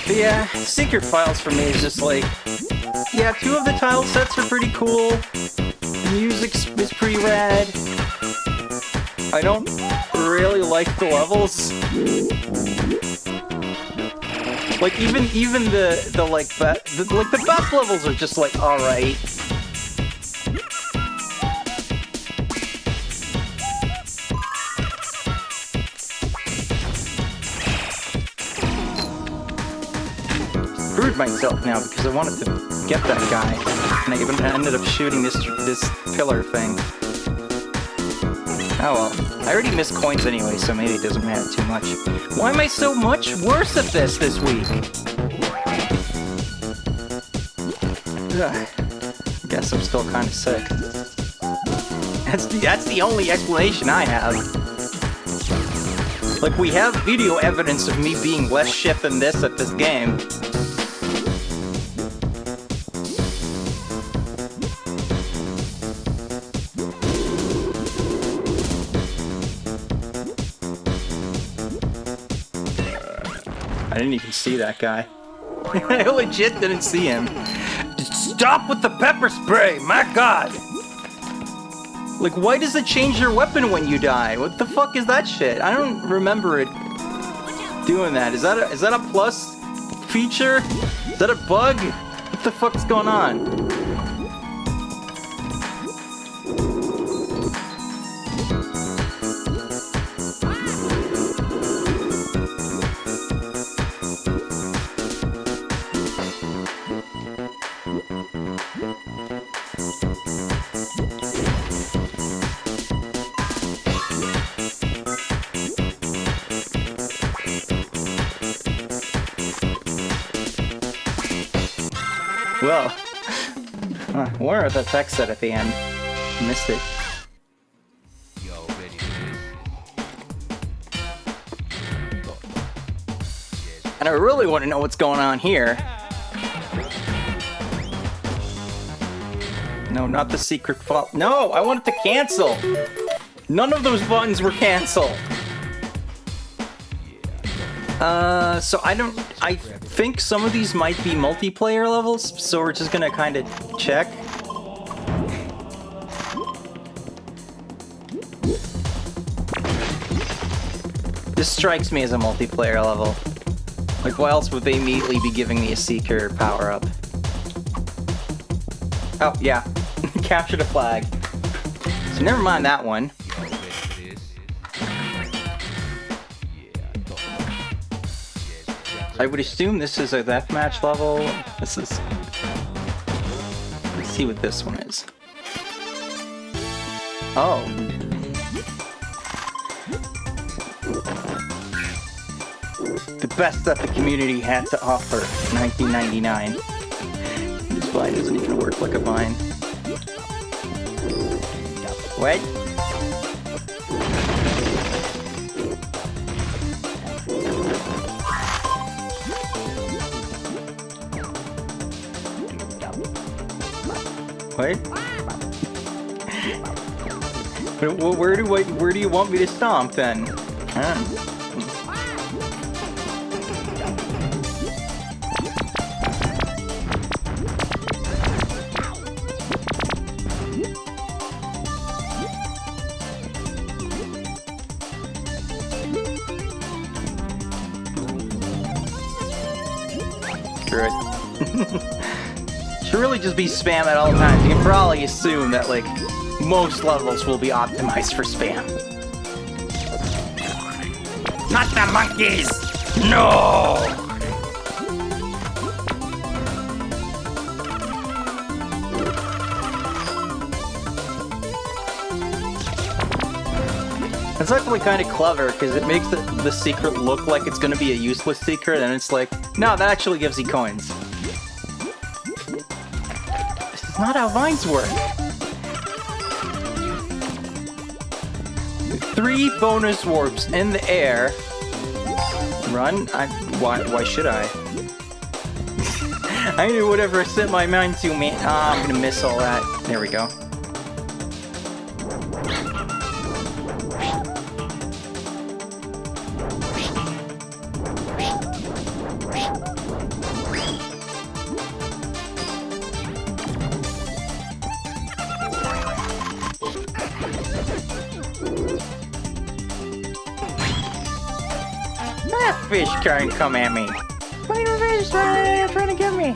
But yeah, secret files for me is just like, yeah, 2 of the tile sets are pretty cool. The music is pretty rad. I don't really like the levels. Like even the best levels are just like alright. Screwed myself now because I wanted to get that guy, and I even ended up shooting this pillar thing. Oh well. I already missed coins anyway, so maybe it doesn't matter too much. Why am I so much worse at this week? Ugh. Guess I'm still kind of sick. That's the only explanation I have. Like, we have video evidence of me being less shit than this at this game. I didn't even see that guy. I legit didn't see him. Stop with the pepper spray, my god! Like, why does it change your weapon when you die? What the fuck is that shit? I don't remember it doing that. Is that a plus feature? Is that a bug? What the fuck's going on? Well, I wonder what that text said at the end. Missed it. Y'all ready for this? And I really want to know what's going on here. No, not the secret file. No, I want it to cancel. None of those buttons were canceled. So I think some of these might be multiplayer levels, so we're just gonna kind of check. This strikes me as a multiplayer level. Like, why else would they immediately be giving me a Seeker power-up? Oh, yeah. Capture the flag. So never mind that one. Y'all ready for this? I would assume this is a deathmatch level. This is... Let's see what this one is. Oh. The best that the community had to offer, 1999. This vine doesn't even work like a vine. What? What? Well, where do you want me to stomp then? Screw it. Should really just be spam at all times. You can probably assume that, like, most levels will be optimized for spam. Not the monkeys! No! It's actually kind of clever, because it makes the secret look like it's going to be a useless secret, and it's like, no, that actually gives you coins. This is not how vines work. 3 bonus warps in the air. Run? Why should I? I do whatever I set my mind to, man. I'm gonna miss all that. There we go. That fish can't come at me. Little fish trying to get me.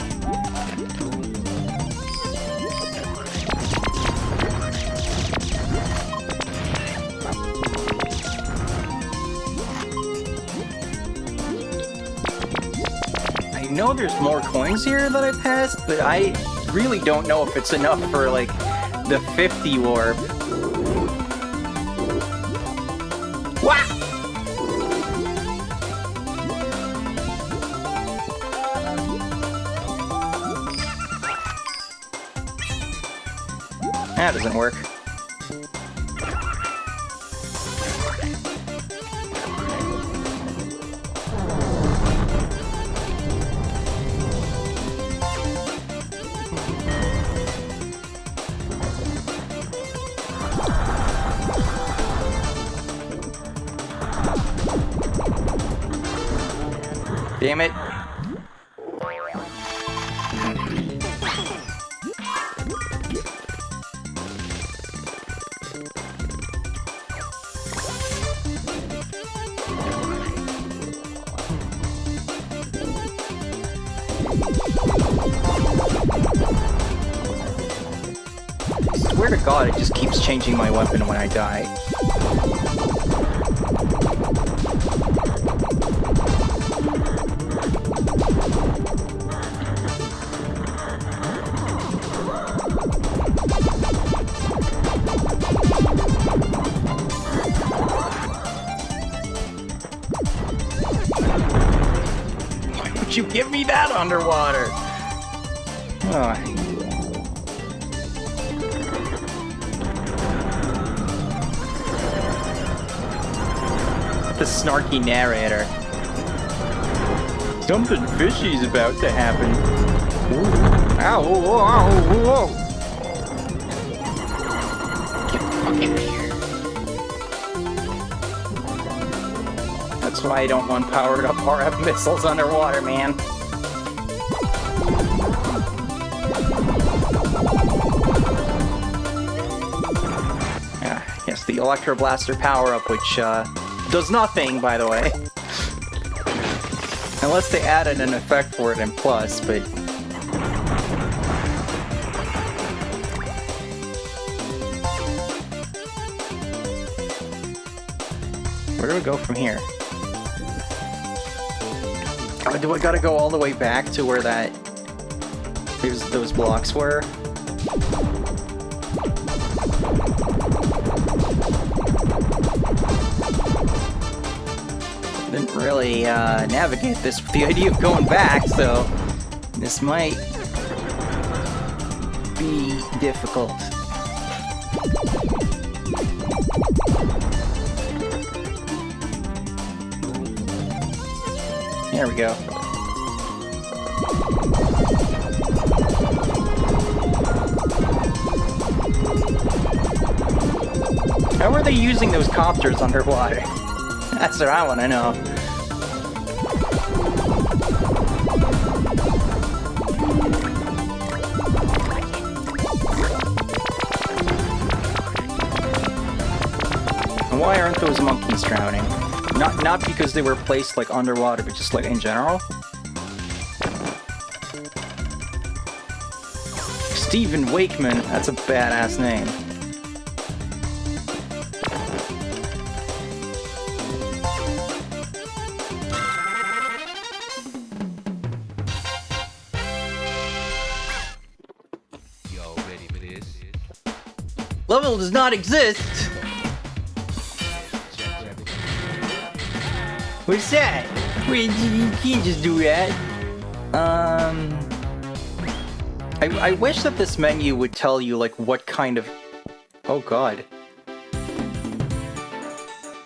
I know there's more coins here that I passed, but I really don't know if it's enough for, like, the 50 warp. What? That doesn't work. Damn it. I swear to God, it just keeps changing my weapon when I die. Why would you give me that underwater? Oh. The snarky narrator. Something fishy's about to happen. Ooh. Ow, whoa, ow, whoa. Get the fuck out of here. That's why I don't want powered up RF missiles underwater, man. Yes, the Electro Blaster power-up, which, does nothing, by the way. Unless they added an effect for it in Plus, but... Where do we go from here? Oh, do I gotta go all the way back to where those blocks were? Didn't really navigate this with the idea of going back, so this might be difficult. There we go. How are they using those copters underwater? That's what I want to know. And why aren't those monkeys drowning? Not because they were placed like underwater, but just like in general. Stephen Wakeman, that's a badass name. Level does not exist! What's that? Wait, you can't just do that. I wish that this menu would tell you, like, what kind of... Oh god.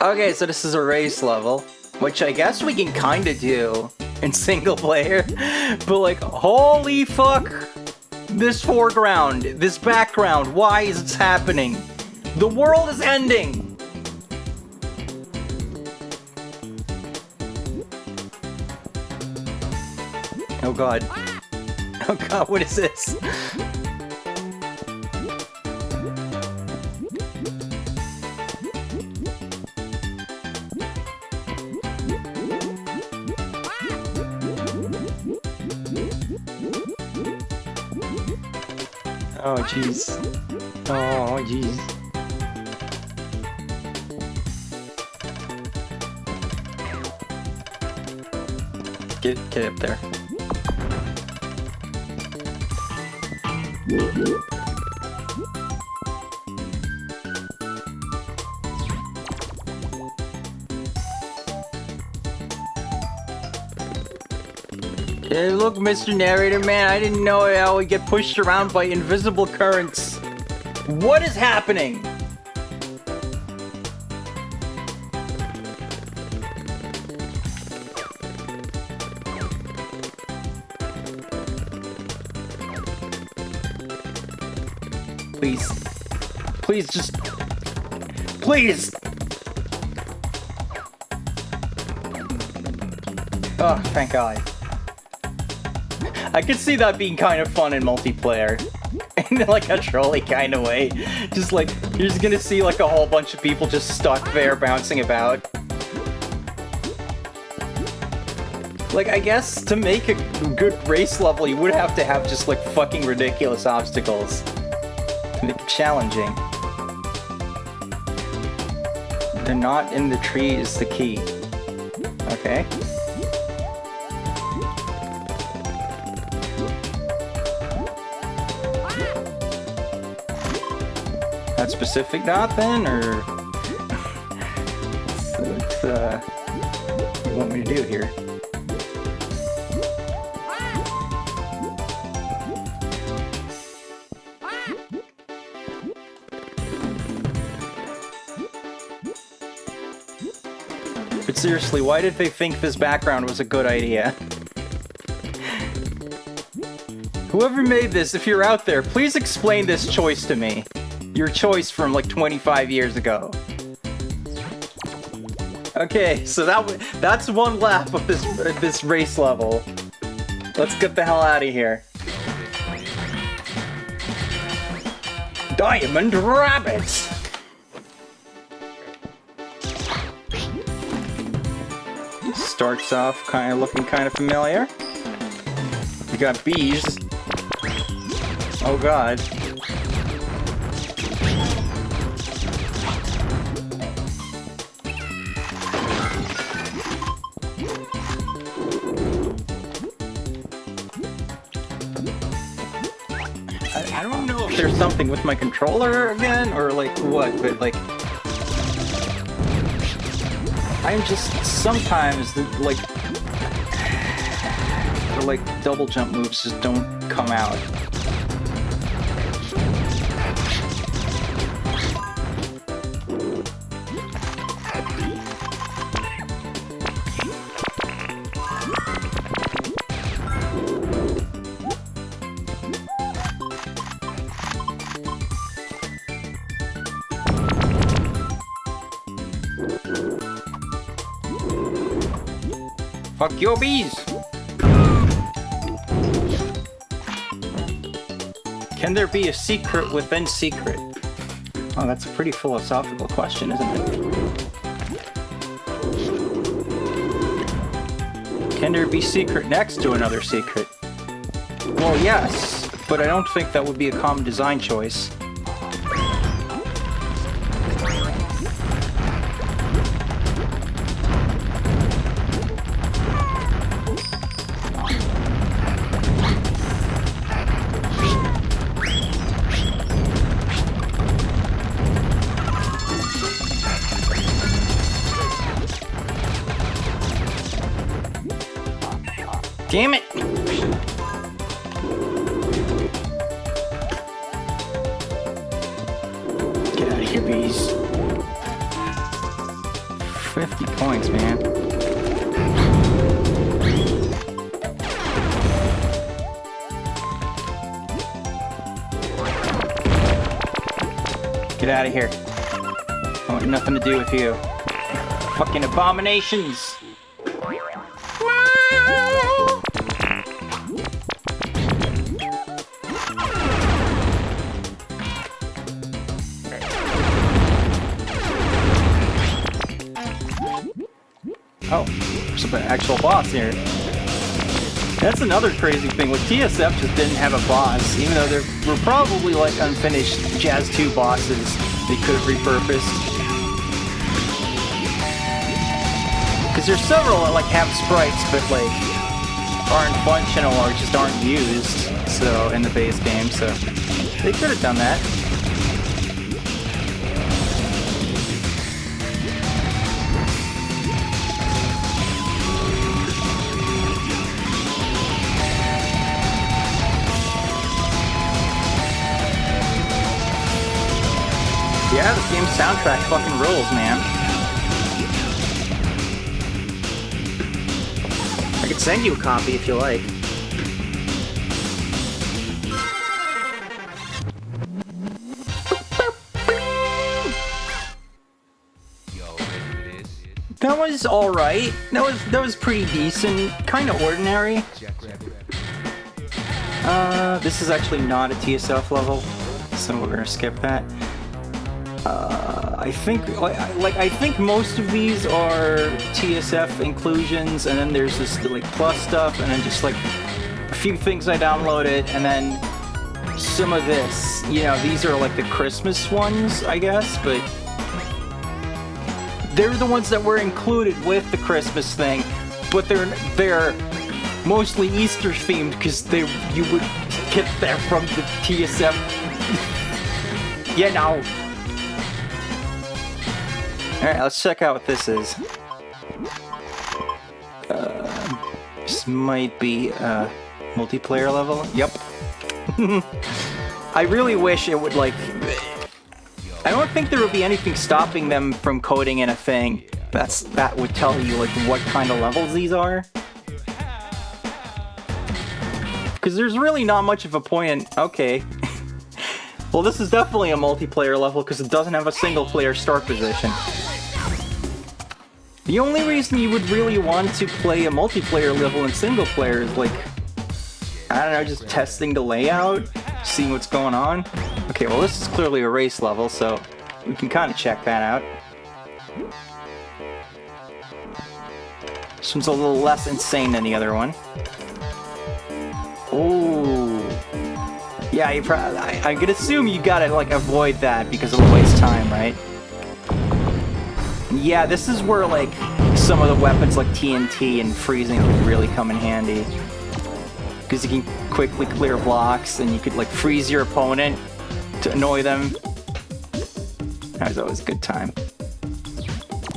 Okay, so this is a race level, which I guess we can kinda do in single player, but like, holy fuck! This foreground, this background, why is it happening? The world is ending! Oh god. Oh god, what is this? Oh jeez. Oh jeez. Get up there. Hey, look, Mr. Narrator Man, I didn't know how we get pushed around by invisible currents. What is happening? Please. Please, just... Please! Oh, thank God. I could see that being kind of fun in multiplayer. In like a trolly kind of way. Just like, you're just gonna see like a whole bunch of people just stuck there bouncing about. Like, I guess to make a good race level, you would have to have just like fucking ridiculous obstacles. To make it challenging. They're not in the tree is the key. Okay. That specific dot then, or what do you want me to do here? But seriously, why did they think this background was a good idea? Whoever made this, if you're out there, please explain this choice to me. Your choice from like 25 years ago. Okay, so that's one lap of this race level. Let's get the hell out of here. Diamond rabbits. Starts off kind of looking kind of familiar. We got bees. Oh god. I don't know if there's something with my controller again, or like what, but like... I'm just sometimes, like... the like double jump moves just don't come out. Fuck your bees! Can there be a secret within secret? Oh, that's a pretty philosophical question, isn't it? Can there be secret next to another secret? Well, yes, but I don't think that would be a common design choice. Damn it! Get out of here, bees. 50 points, man. Get out of here. I want nothing to do with you. Fucking abominations! Oh, there's an actual boss here. That's another crazy thing. Like, TSF just didn't have a boss, even though there were probably like unfinished Jazz 2 bosses they could have repurposed. Because there's several that like have sprites but like aren't functional or just aren't used so in the base game, so they could have done that. Yeah, this game's soundtrack fucking rules, man. I could send you a copy if you like. That was alright. That was pretty decent. Kinda ordinary. Jackrabbit. This is actually not a TSF level, so we're gonna skip that. I think most of these are TSF inclusions, and then there's this like plus stuff, and then just like a few things I downloaded, and then some of this. You know, these are like the Christmas ones, I guess, but they're the ones that were included with the Christmas thing, but they're mostly Easter themed because you would get that from the TSF. You know. Alright, let's check out what this is. This might be a multiplayer level. Yep. I really wish it would, like... I don't think there would be anything stopping them from coding in a thing that would tell you, like, what kind of levels these are. Because there's really not much of a point in... Okay. Well, this is definitely a multiplayer level because it doesn't have a single-player start position. The only reason you would really want to play a multiplayer level in single player is like, I don't know, just testing the layout, seeing what's going on. Okay, well this is clearly a race level, so we can kind of check that out. This one's a little less insane than the other one. Ooh. Yeah, I could assume you gotta like avoid that because it'll waste time, right? Yeah, this is where, like, some of the weapons like TNT and freezing would really come in handy. Because you can quickly clear blocks, and you could, like, freeze your opponent to annoy them. That was always a good time.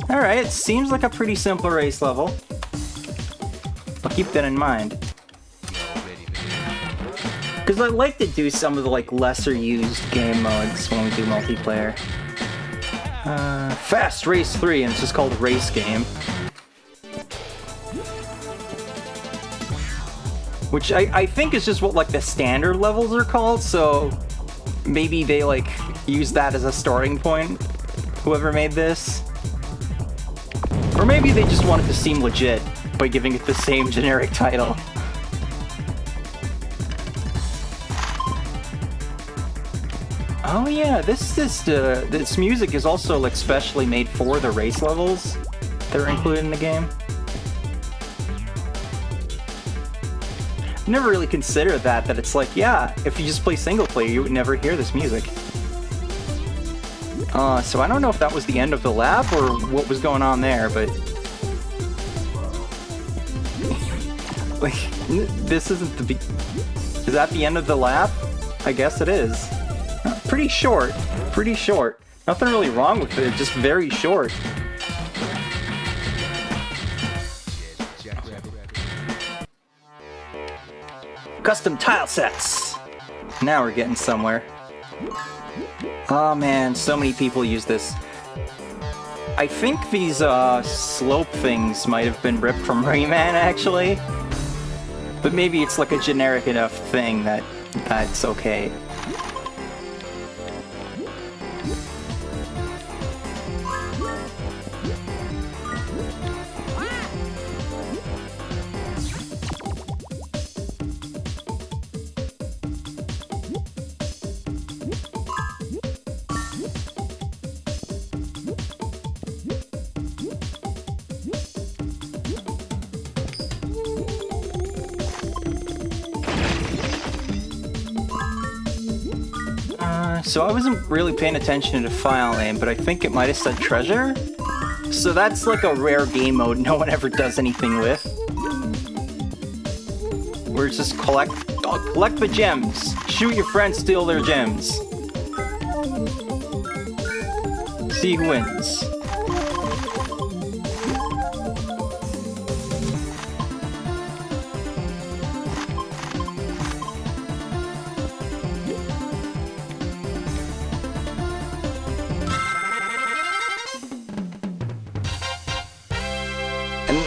Alright, it seems like a pretty simple race level. I'll keep that in mind. Because I like to do some of the, like, lesser used game modes when we do multiplayer. Fast Race 3, and it's just called Race Game. Which I think is just what, like, the standard levels are called, so maybe they, like, use that as a starting point, whoever made this. Or maybe they just wanted to seem legit by giving it the same generic title. Oh yeah, this music is also like specially made for the race levels that are included in the game. Never really considered that it's like, yeah, if you just play single player, you would never hear this music. So I don't know if that was the end of the lap or what was going on there, but like, this isn't the is that the end of the lap? I guess it is. Pretty short. Pretty short. Nothing really wrong with it, just very short. Custom tile sets! Now we're getting somewhere. Oh man, so many people use this. I think these slope things might have been ripped from Rayman, actually. But maybe it's like a generic enough thing that that's okay. So I wasn't really paying attention to the file name, but I think it might have said treasure. So that's like a rare game mode no one ever does anything with. Where it's just collect the gems. Shoot your friends, steal their gems. See who wins.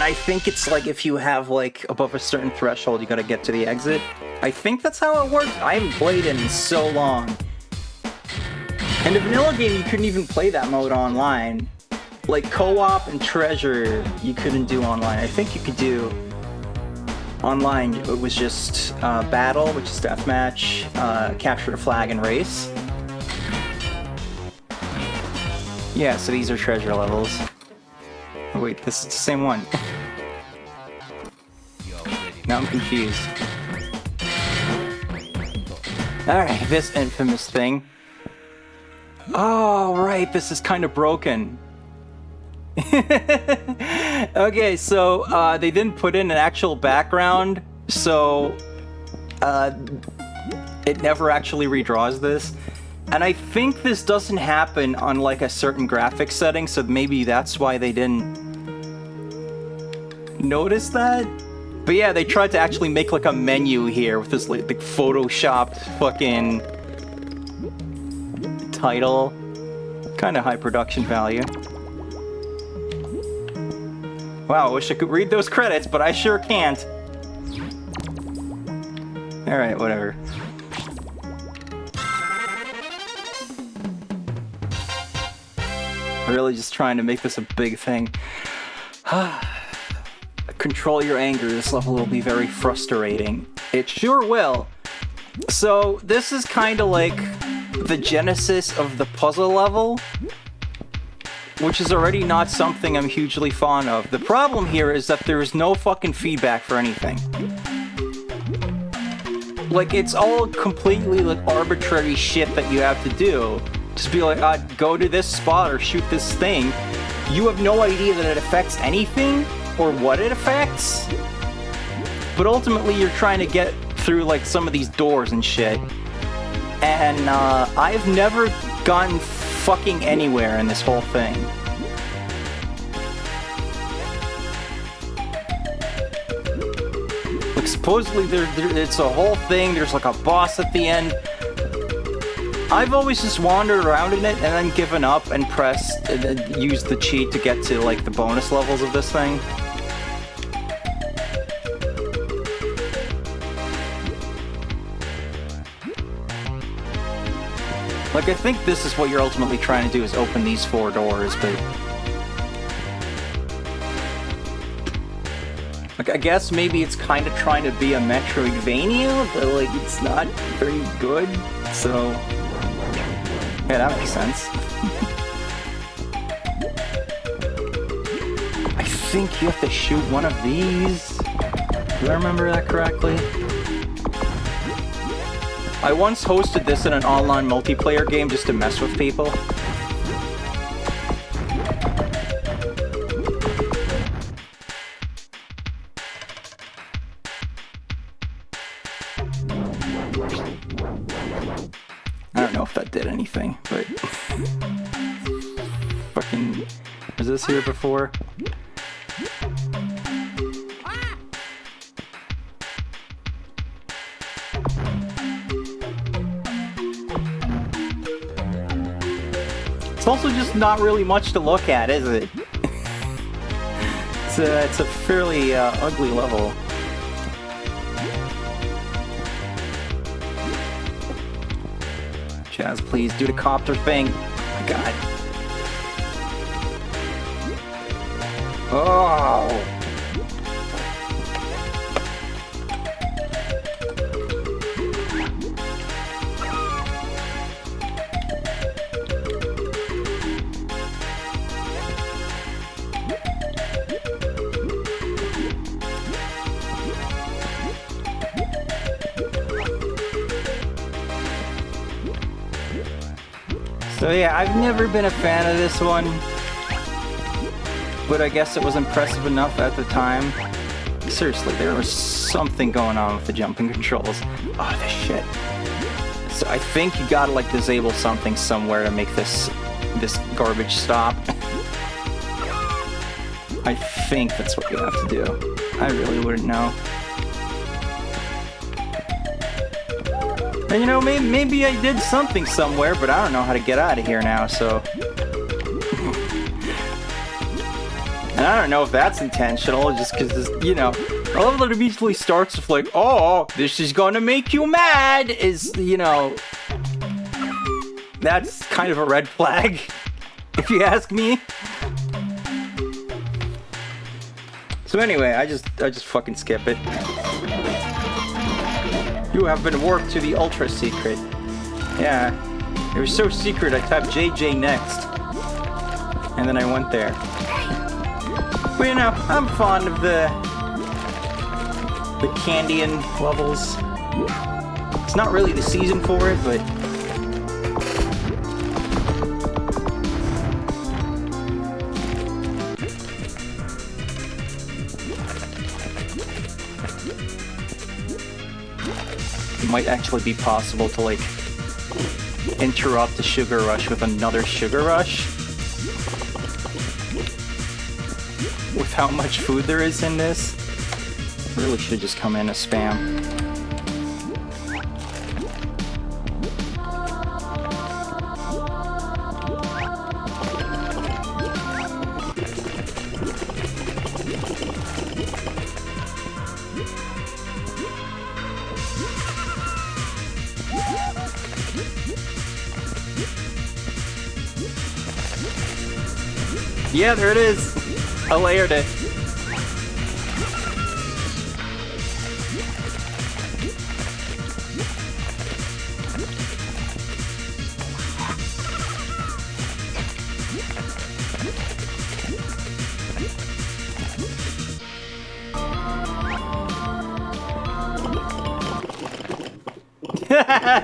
I think it's like if you have like above a certain threshold, you gotta get to the exit. I think that's how it works. I haven't played it in so long. In the vanilla game, you couldn't even play that mode online. Like co-op and treasure, you couldn't do online. I think you could do online. It was just battle, which is deathmatch, capture the flag, and race. Yeah, so these are treasure levels. Oh, wait, this is the same one. Now I'm confused. Alright, this infamous thing. Oh, right, this is kind of broken. Okay, so they didn't put in an actual background, so it never actually redraws this. And I think this doesn't happen on like a certain graphic setting, so maybe that's why they didn't notice that. But yeah, they tried to actually make like a menu here with this like photoshopped fucking title. Kind of high production value. Wow, I wish I could read those credits, but I sure can't. Alright, whatever. Really just trying to make this a big thing. Control your anger. This level will be very frustrating. It sure will. So this is kind of like the genesis of the puzzle level, which is already not something I'm hugely fond of. The problem here is that there is no fucking feedback for anything. Like, it's all completely like arbitrary shit that you have to do. Just be like, go to this spot or shoot this thing. You have no idea that it affects anything or what it affects. But ultimately, you're trying to get through like some of these doors and shit. And I've never gotten fucking anywhere in this whole thing. Like, supposedly it's a whole thing. There's like a boss at the end. I've always just wandered around in it and then given up and used the cheat to get to like the bonus levels of this thing. Like, I think this is what you're ultimately trying to do, is open these 4 doors, but... Like, I guess maybe it's kind of trying to be a Metroidvania, but, like, it's not very good, so... Yeah, that makes sense. I think you have to shoot one of these. Do I remember that correctly? I once hosted this in an online multiplayer game just to mess with people. I don't know if that did anything, but... Fucking... Was this here before? It's also just not really much to look at, is it? It's a fairly ugly level. Jazz, please do the copter thing. Oh my God. Oh. So yeah, I've never been a fan of this one, but I guess it was impressive enough at the time. Seriously, there was something going on with the jumping controls. Oh, this shit. So I think you gotta like disable something somewhere to make this garbage stop. I think that's what you have to do. I really wouldn't know. And you know, maybe I did something somewhere, but I don't know how to get out of here now, so... And I don't know if that's intentional, just because, you know... I love that it immediately starts with like, oh, this is gonna make you mad, is, you know... That's kind of a red flag, if you ask me. So anyway, I just fucking skip it. You have been warped to the ultra secret. Yeah, it was so secret I typed JJ next. And then I went there. But you know, I'm fond of the Candian levels. It's not really the season for it, but... It might actually be possible to, like, interrupt the sugar rush with another sugar rush. With how much food there is in this. Really should just come in as spam. Yeah, there it is. I layered it.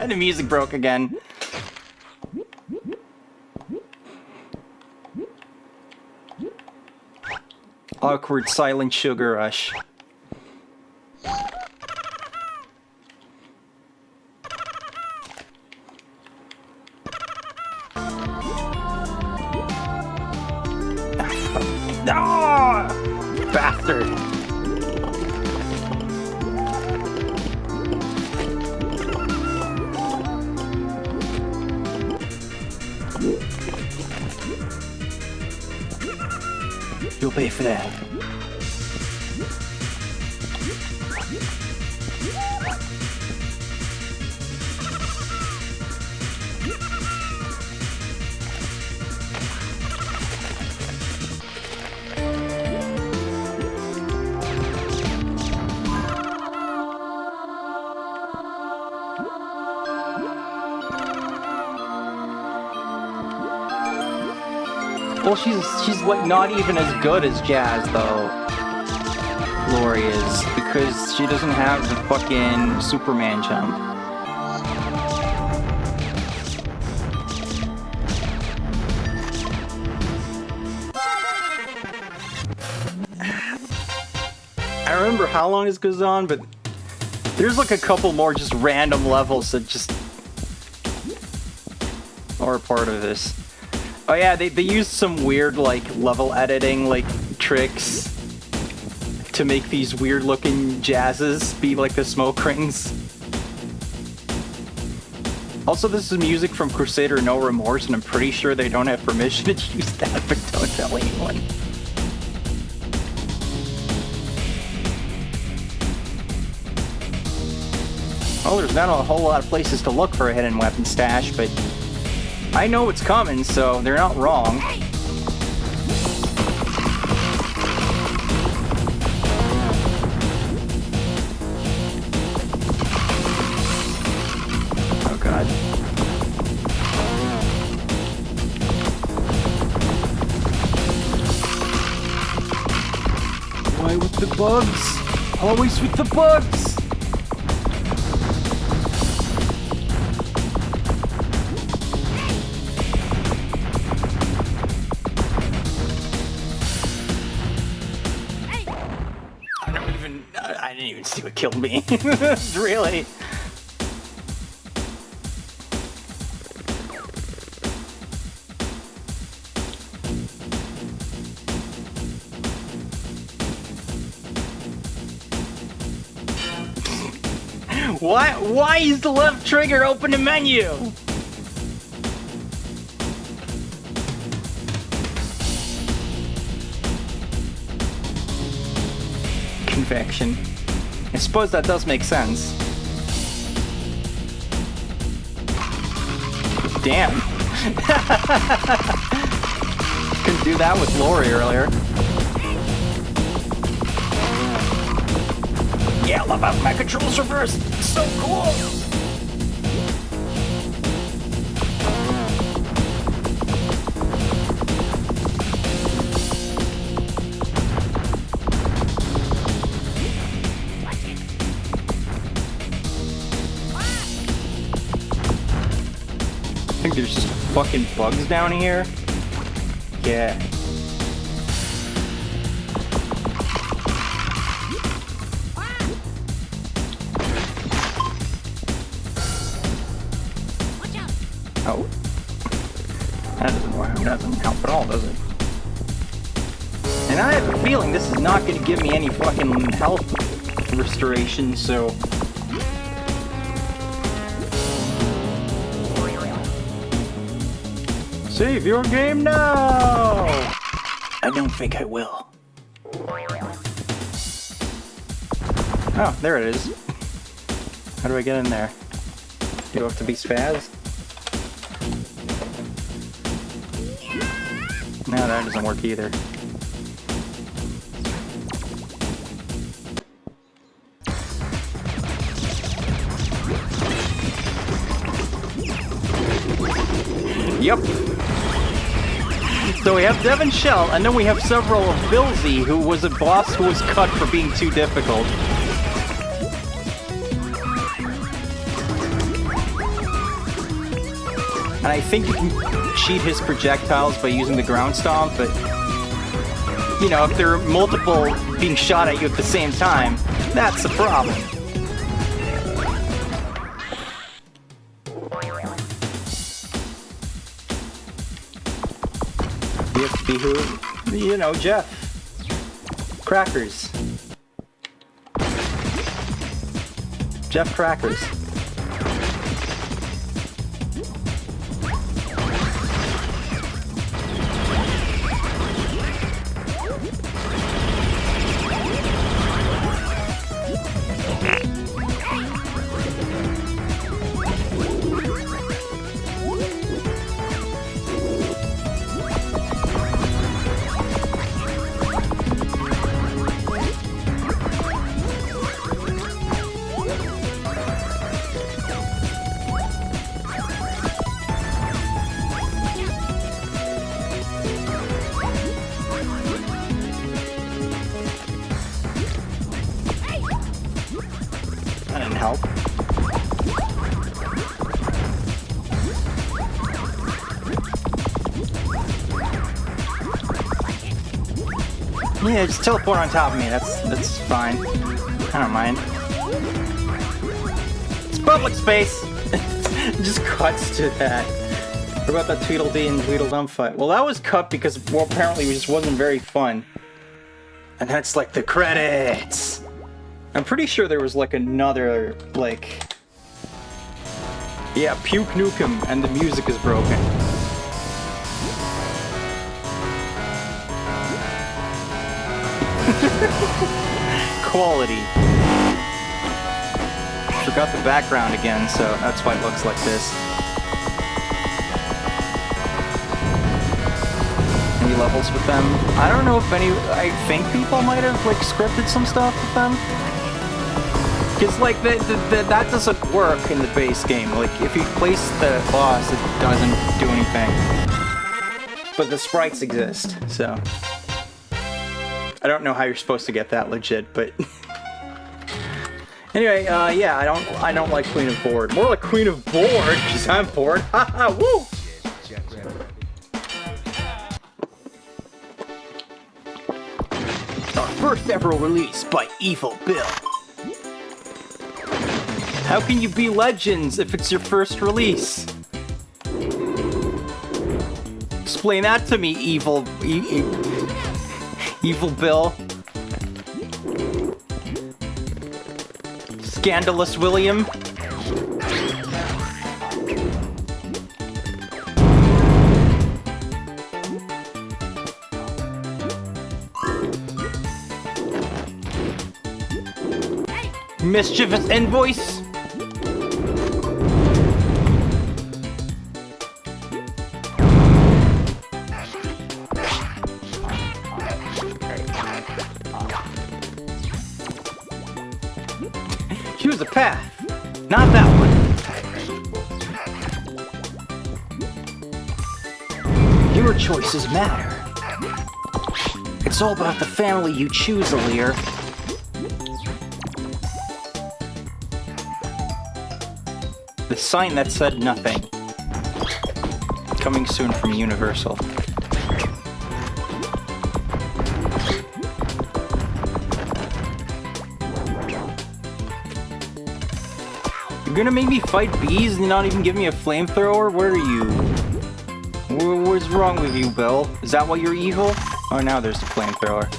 The music broke again. Awkward silent sugar rush. Ah, bastard. You'll pay for that. Well, she's like not even as good as Jazz though. Lori is, because she doesn't have the fucking Superman jump. I don't remember how long this goes on, but there's like a couple more just random levels that just are a part of this. Oh yeah, they used some weird like level editing like tricks to make these weird looking jazzes be like the smoke rings. Also, this is music from Crusader No Remorse, and I'm pretty sure they don't have permission to use that, but don't tell anyone. Well, there's not a whole lot of places to look for a hidden weapon stash, but I know it's coming, so they're not wrong. Oh god. Why with the bugs? Always with the bugs! I didn't even see what killed me. Really? Why is the left trigger open the menu? Convection. I suppose that does make sense. Damn. Couldn't do that with Lori earlier. Yeah, I love how my controls reversed. It's so cool. I think there's just fucking bugs down here. Yeah. Oh. That doesn't help at all, does it? And I have a feeling this is not going to give me any fucking health restoration, so... Save your game now! I don't think I will. Oh, there it is. How do I get in there? Do I have to be spaz? No, that doesn't work either. Yep. So we have Devon Shell, and then we have several of Billsy, who was a boss who was cut for being too difficult. And I think you can cheat his projectiles by using the ground stomp, but... You know, if there are multiple being shot at you at the same time, that's a problem. You have to be who? You know, Jeff. Crackers. Jeff Crackers. That didn't help. Yeah, just teleport on top of me. That's fine. I don't mind. It's public space. It just cuts to that. What about that Tweedledee and Tweedledum fight? Well, that was cut because, well, apparently it just wasn't very fun. And that's like the credits. I'm pretty sure there was like another, like... Yeah, Puke Nukem, and the music is broken. Quality. Forgot the background again, so that's why it looks like this. Any levels with them? I don't know if any. I think people might have like scripted some stuff with them. Because, like, that doesn't work in the base game. Like, if you place the boss, it doesn't do anything. But the sprites exist, so... I don't know how you're supposed to get that legit, but... Anyway, yeah, I don't like Queen of Board. More like Queen of Board, because I'm bored. Haha, woo! Jackrabbit. Our first ever release by Evil Bill. How can you be Legends if it's your first release? Explain that to me, Evil Bill. Scandalous William. Mischievous Invoice. Choose a path. Not that one. Your choices matter. It's all about the family you choose, Alir. The sign that said nothing. Coming soon from Universal. You're gonna make me fight bees and not even give me a flamethrower? Where are you? What's wrong with you, Bill? Is that why you're evil? Oh, now there's the flamethrower.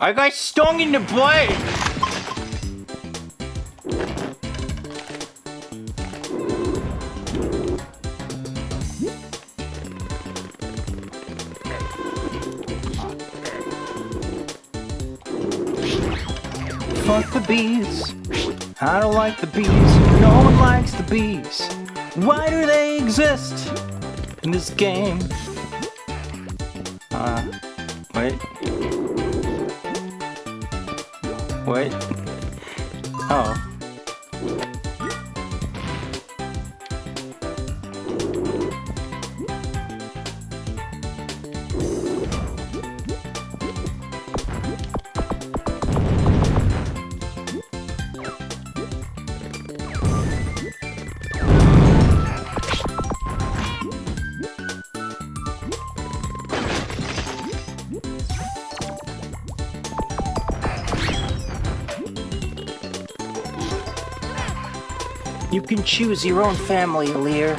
I got stung in the butt! Fuck the bees. I don't like the bees. No one likes the bees. Why do they exist in this game? Wait. Wait. Oh. You can choose your own family, Alir.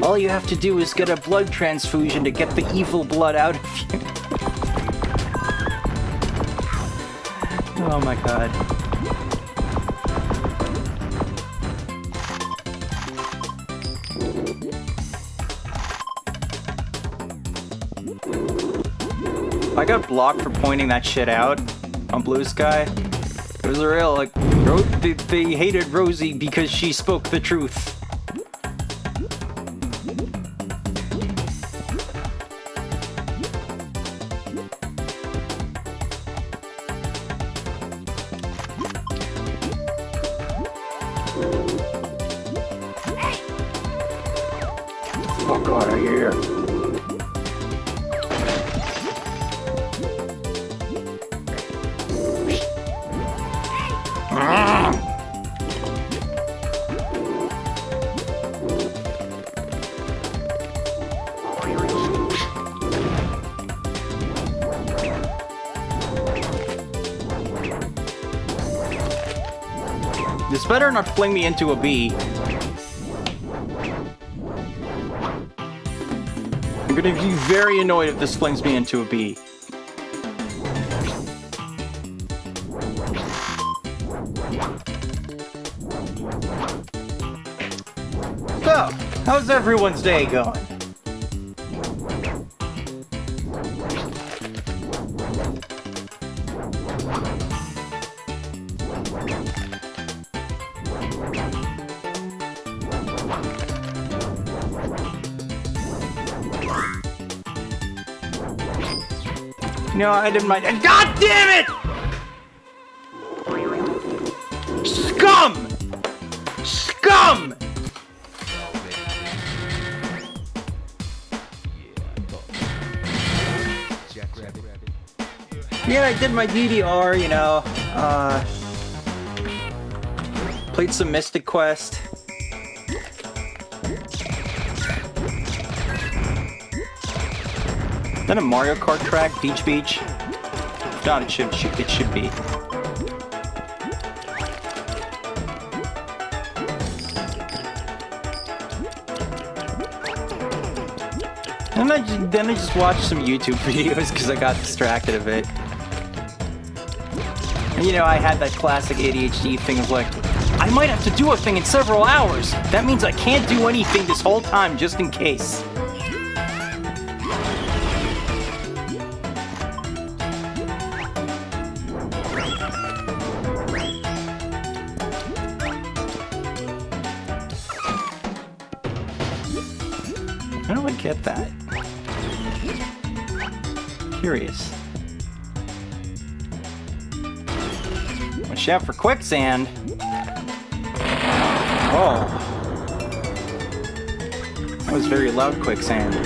All you have to do is get a blood transfusion to get the evil blood out of you. Oh my god. I got blocked for pointing that shit out on Blue Sky. It was a real, like, they hated Rosie because she spoke the truth. Get the fuck out of here. This better not fling me into a bee. gonna be very annoyed if this flings me into a bee. So, how's everyone's day going? No, I didn't mind. God damn it! Scum! Scum! Jackrabbit. Yeah, I did my DDR, you know. Played some Mystic Quest. Is that a Mario Kart track? Beach Beach? If not, it should be. And then I just watched some YouTube videos because I got distracted a bit. And, you know, I had that classic ADHD thing of like, I might have to do a thing in several hours. That means I can't do anything this whole time just in case. How do I get that? Curious. Watch out for quicksand. Oh. That was very loud quicksand.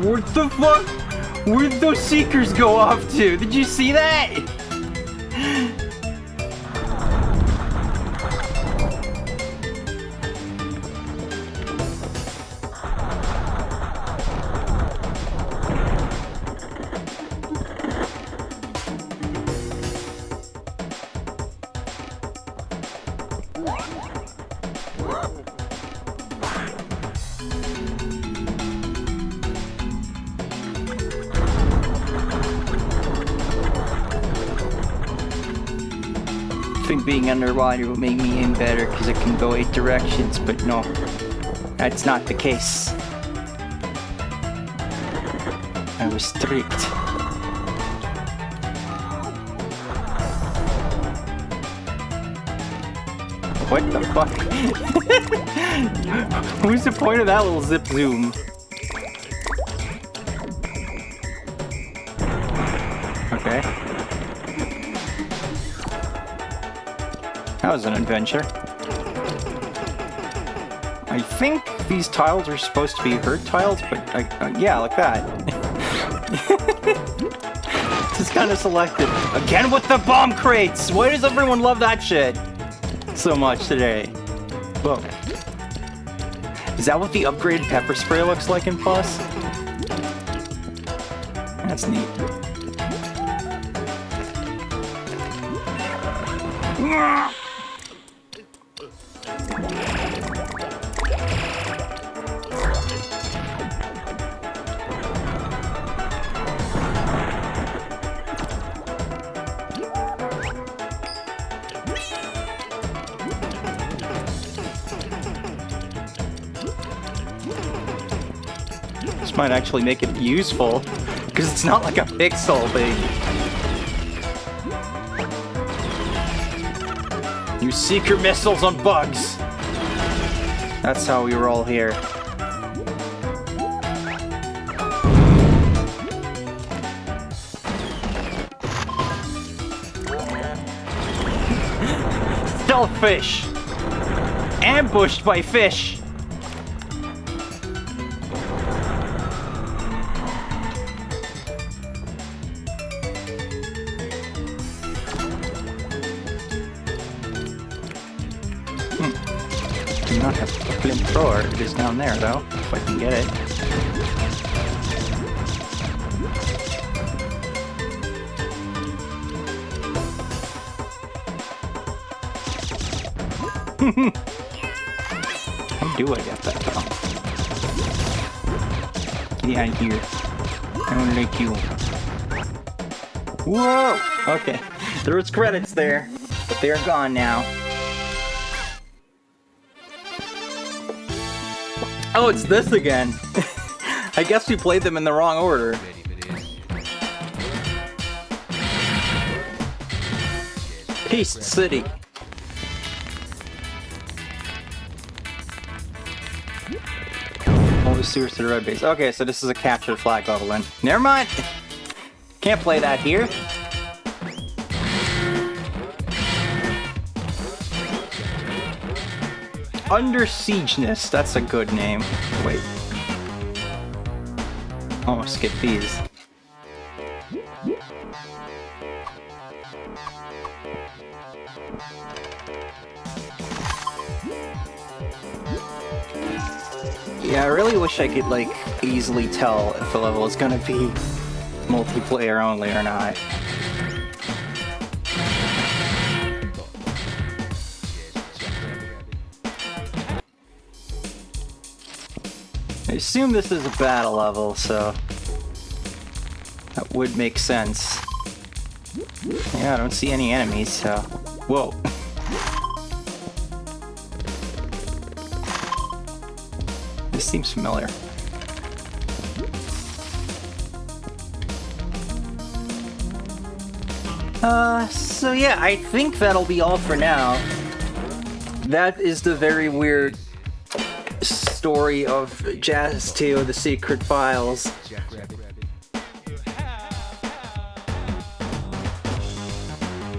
What the fuck? Where'd those seekers go off to? Did you see that? I think being underwater will make me aim better because it can go 8 directions, but no, that's not the case. I was tricked. What the fuck? What's the point of that little zip zoom? Okay. That was an adventure. I think these tiles are supposed to be herd tiles, but yeah, like that. Just kind of selected. Again with the bomb crates! Why does everyone love that shit so much today? Whoa. Is that what the upgraded pepper spray looks like in Plus? That's neat. This might actually make it useful, because it's not like a pixel thing. Use seeker missiles on bugs. That's how we roll here. Stealth fish! Ambushed by fish! Do not have a flamethrower. It is down there, though, if I can get it. How do I get that, though? Get out of here. I don't like you. Whoa! Okay. There was credits there, but they're gone now. Oh, it's this again. I guess we played them in the wrong order. Ready for this? Peace City. All the sewers to the red base. Okay, so this is a capture the flag level then. Never mind! Can't play that here. Under Siegeness, that's a good name. Wait. Almost skip these. Yeah, I really wish I could, like, easily tell if the level is gonna be multiplayer only or not. I assume this is a battle level, so that would make sense. Yeah, I don't see any enemies, so... Whoa. This seems familiar. So yeah, I think that'll be all for now. That is the very weird story of Jazz 2, The Secret Files. Jackrabbit.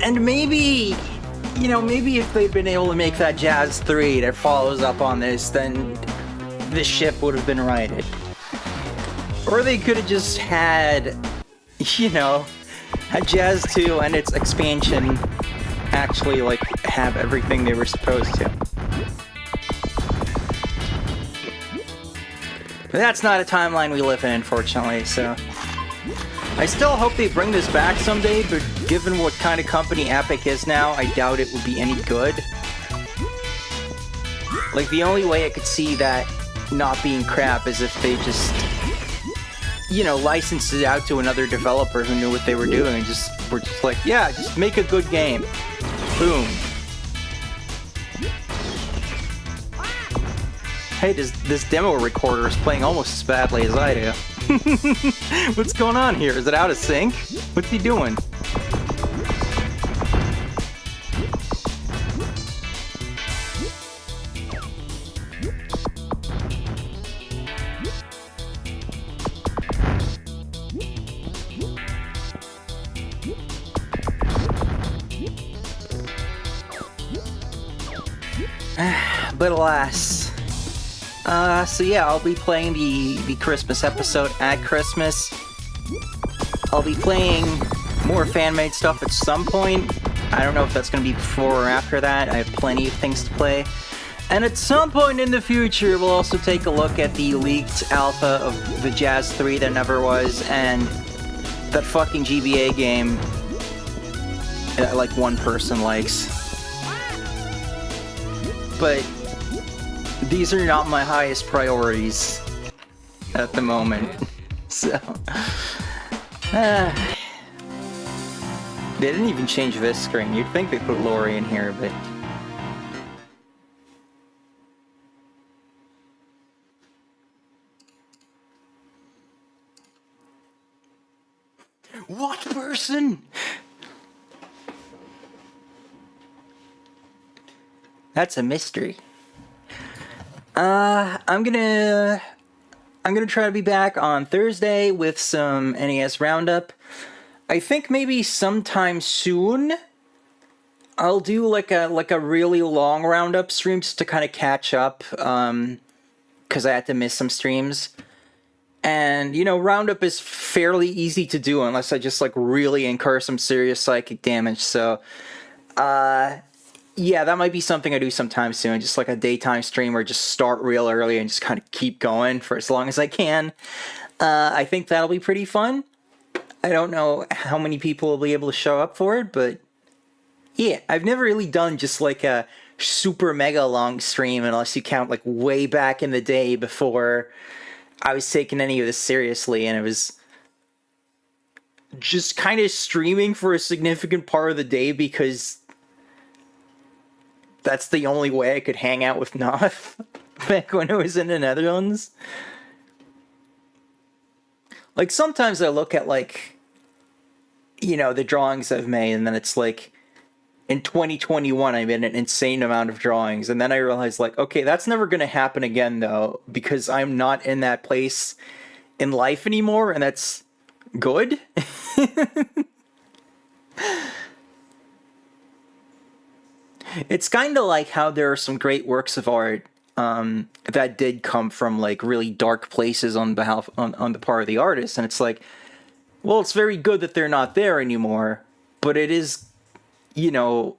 And maybe, you know, maybe if they'd been able to make that Jazz 3 that follows up on this, then this ship would have been righted. Or they could have just had, you know, had Jazz 2 and its expansion actually, like, have everything they were supposed to. But that's not a timeline we live in, unfortunately, so... I still hope they bring this back someday, but given what kind of company Epic is now, I doubt it would be any good. Like, the only way I could see that not being crap is if they just, you know, licensed it out to another developer who knew what they were doing and just were just like, yeah, just make a good game. Boom. Hey, this demo recorder is playing almost as badly as I do. What's going on here? Is it out of sync? What's he doing? But alas. So yeah, I'll be playing the Christmas episode at Christmas. I'll be playing more fan-made stuff at some point. I don't know if that's going to be before or after that. I have plenty of things to play. And at some point in the future, we'll also take a look at the leaked alpha of the Jazz 3 that never was, and that fucking GBA game that, like, one person likes. But these are not my highest priorities at the moment. So, they didn't even change this screen. You'd think they put Lori in here, but... What person? That's a mystery. I'm gonna try to be back on Thursday with some NES Roundup. I think maybe sometime soon I'll do like a really long Roundup stream just to kind of catch up, because I had to miss some streams. And, you know, Roundup is fairly easy to do unless I just, like, really incur some serious psychic damage, so, yeah, that might be something I do sometime soon, just like a daytime stream or just start real early and just kind of keep going for as long as I can. I think that'll be pretty fun. I don't know how many people will be able to show up for it, but yeah, I've never really done just like a super mega long stream unless you count like way back in the day before I was taking any of this seriously, and it was just kind of streaming for a significant part of the day because that's the only way I could hang out with Noth back when I was in the Netherlands. Like, sometimes I look at, like, you know, the drawings I've made, and then it's like, in 2021, I made an insane amount of drawings, and then I realized, like, okay, that's never going to happen again, though, because I'm not in that place in life anymore, and that's good. It's kind of like how there are some great works of art that did come from, like, really dark places on behalf on the part of the artist, and it's like, well, it's very good that they're not there anymore, but it is, you know,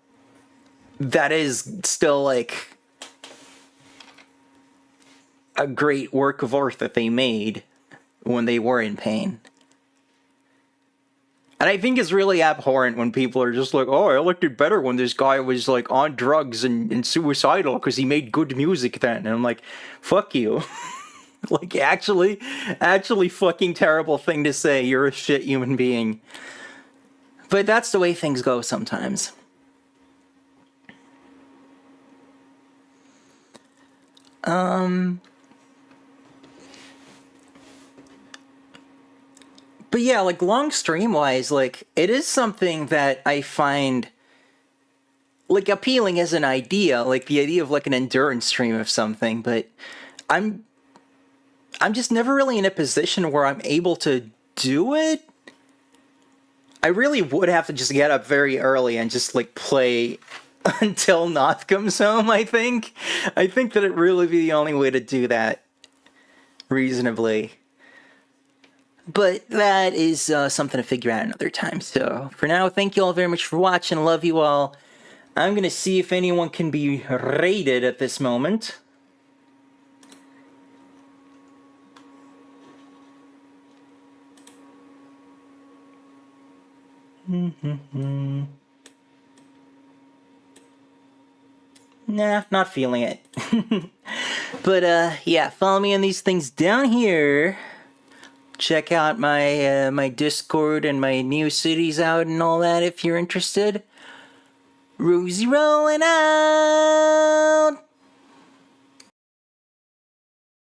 that is still, like, a great work of art that they made when they were in pain. And I think it's really abhorrent when people are just like, oh, I liked it better when this guy was, like, on drugs and suicidal because he made good music then. And I'm like, fuck you. Like, actually fucking terrible thing to say. You're a shit human being. But that's the way things go sometimes. But yeah, like, long stream-wise, like, it is something that I find, like, appealing as an idea, like, the idea of, like, an endurance stream of something, but I'm just never really in a position where I'm able to do it. I really would have to just get up very early and just, like, play until Noth comes home, I think. I think that it'd really be the only way to do that reasonably. But that is something to figure out another time. So for now, thank you all very much for watching. Love you all. I'm going to see if anyone can be raided at this moment. Nah, not feeling it. But yeah, follow me on these things down here. Check out my my Discord and my new cities out and all that if you're interested. Rosie rolling out!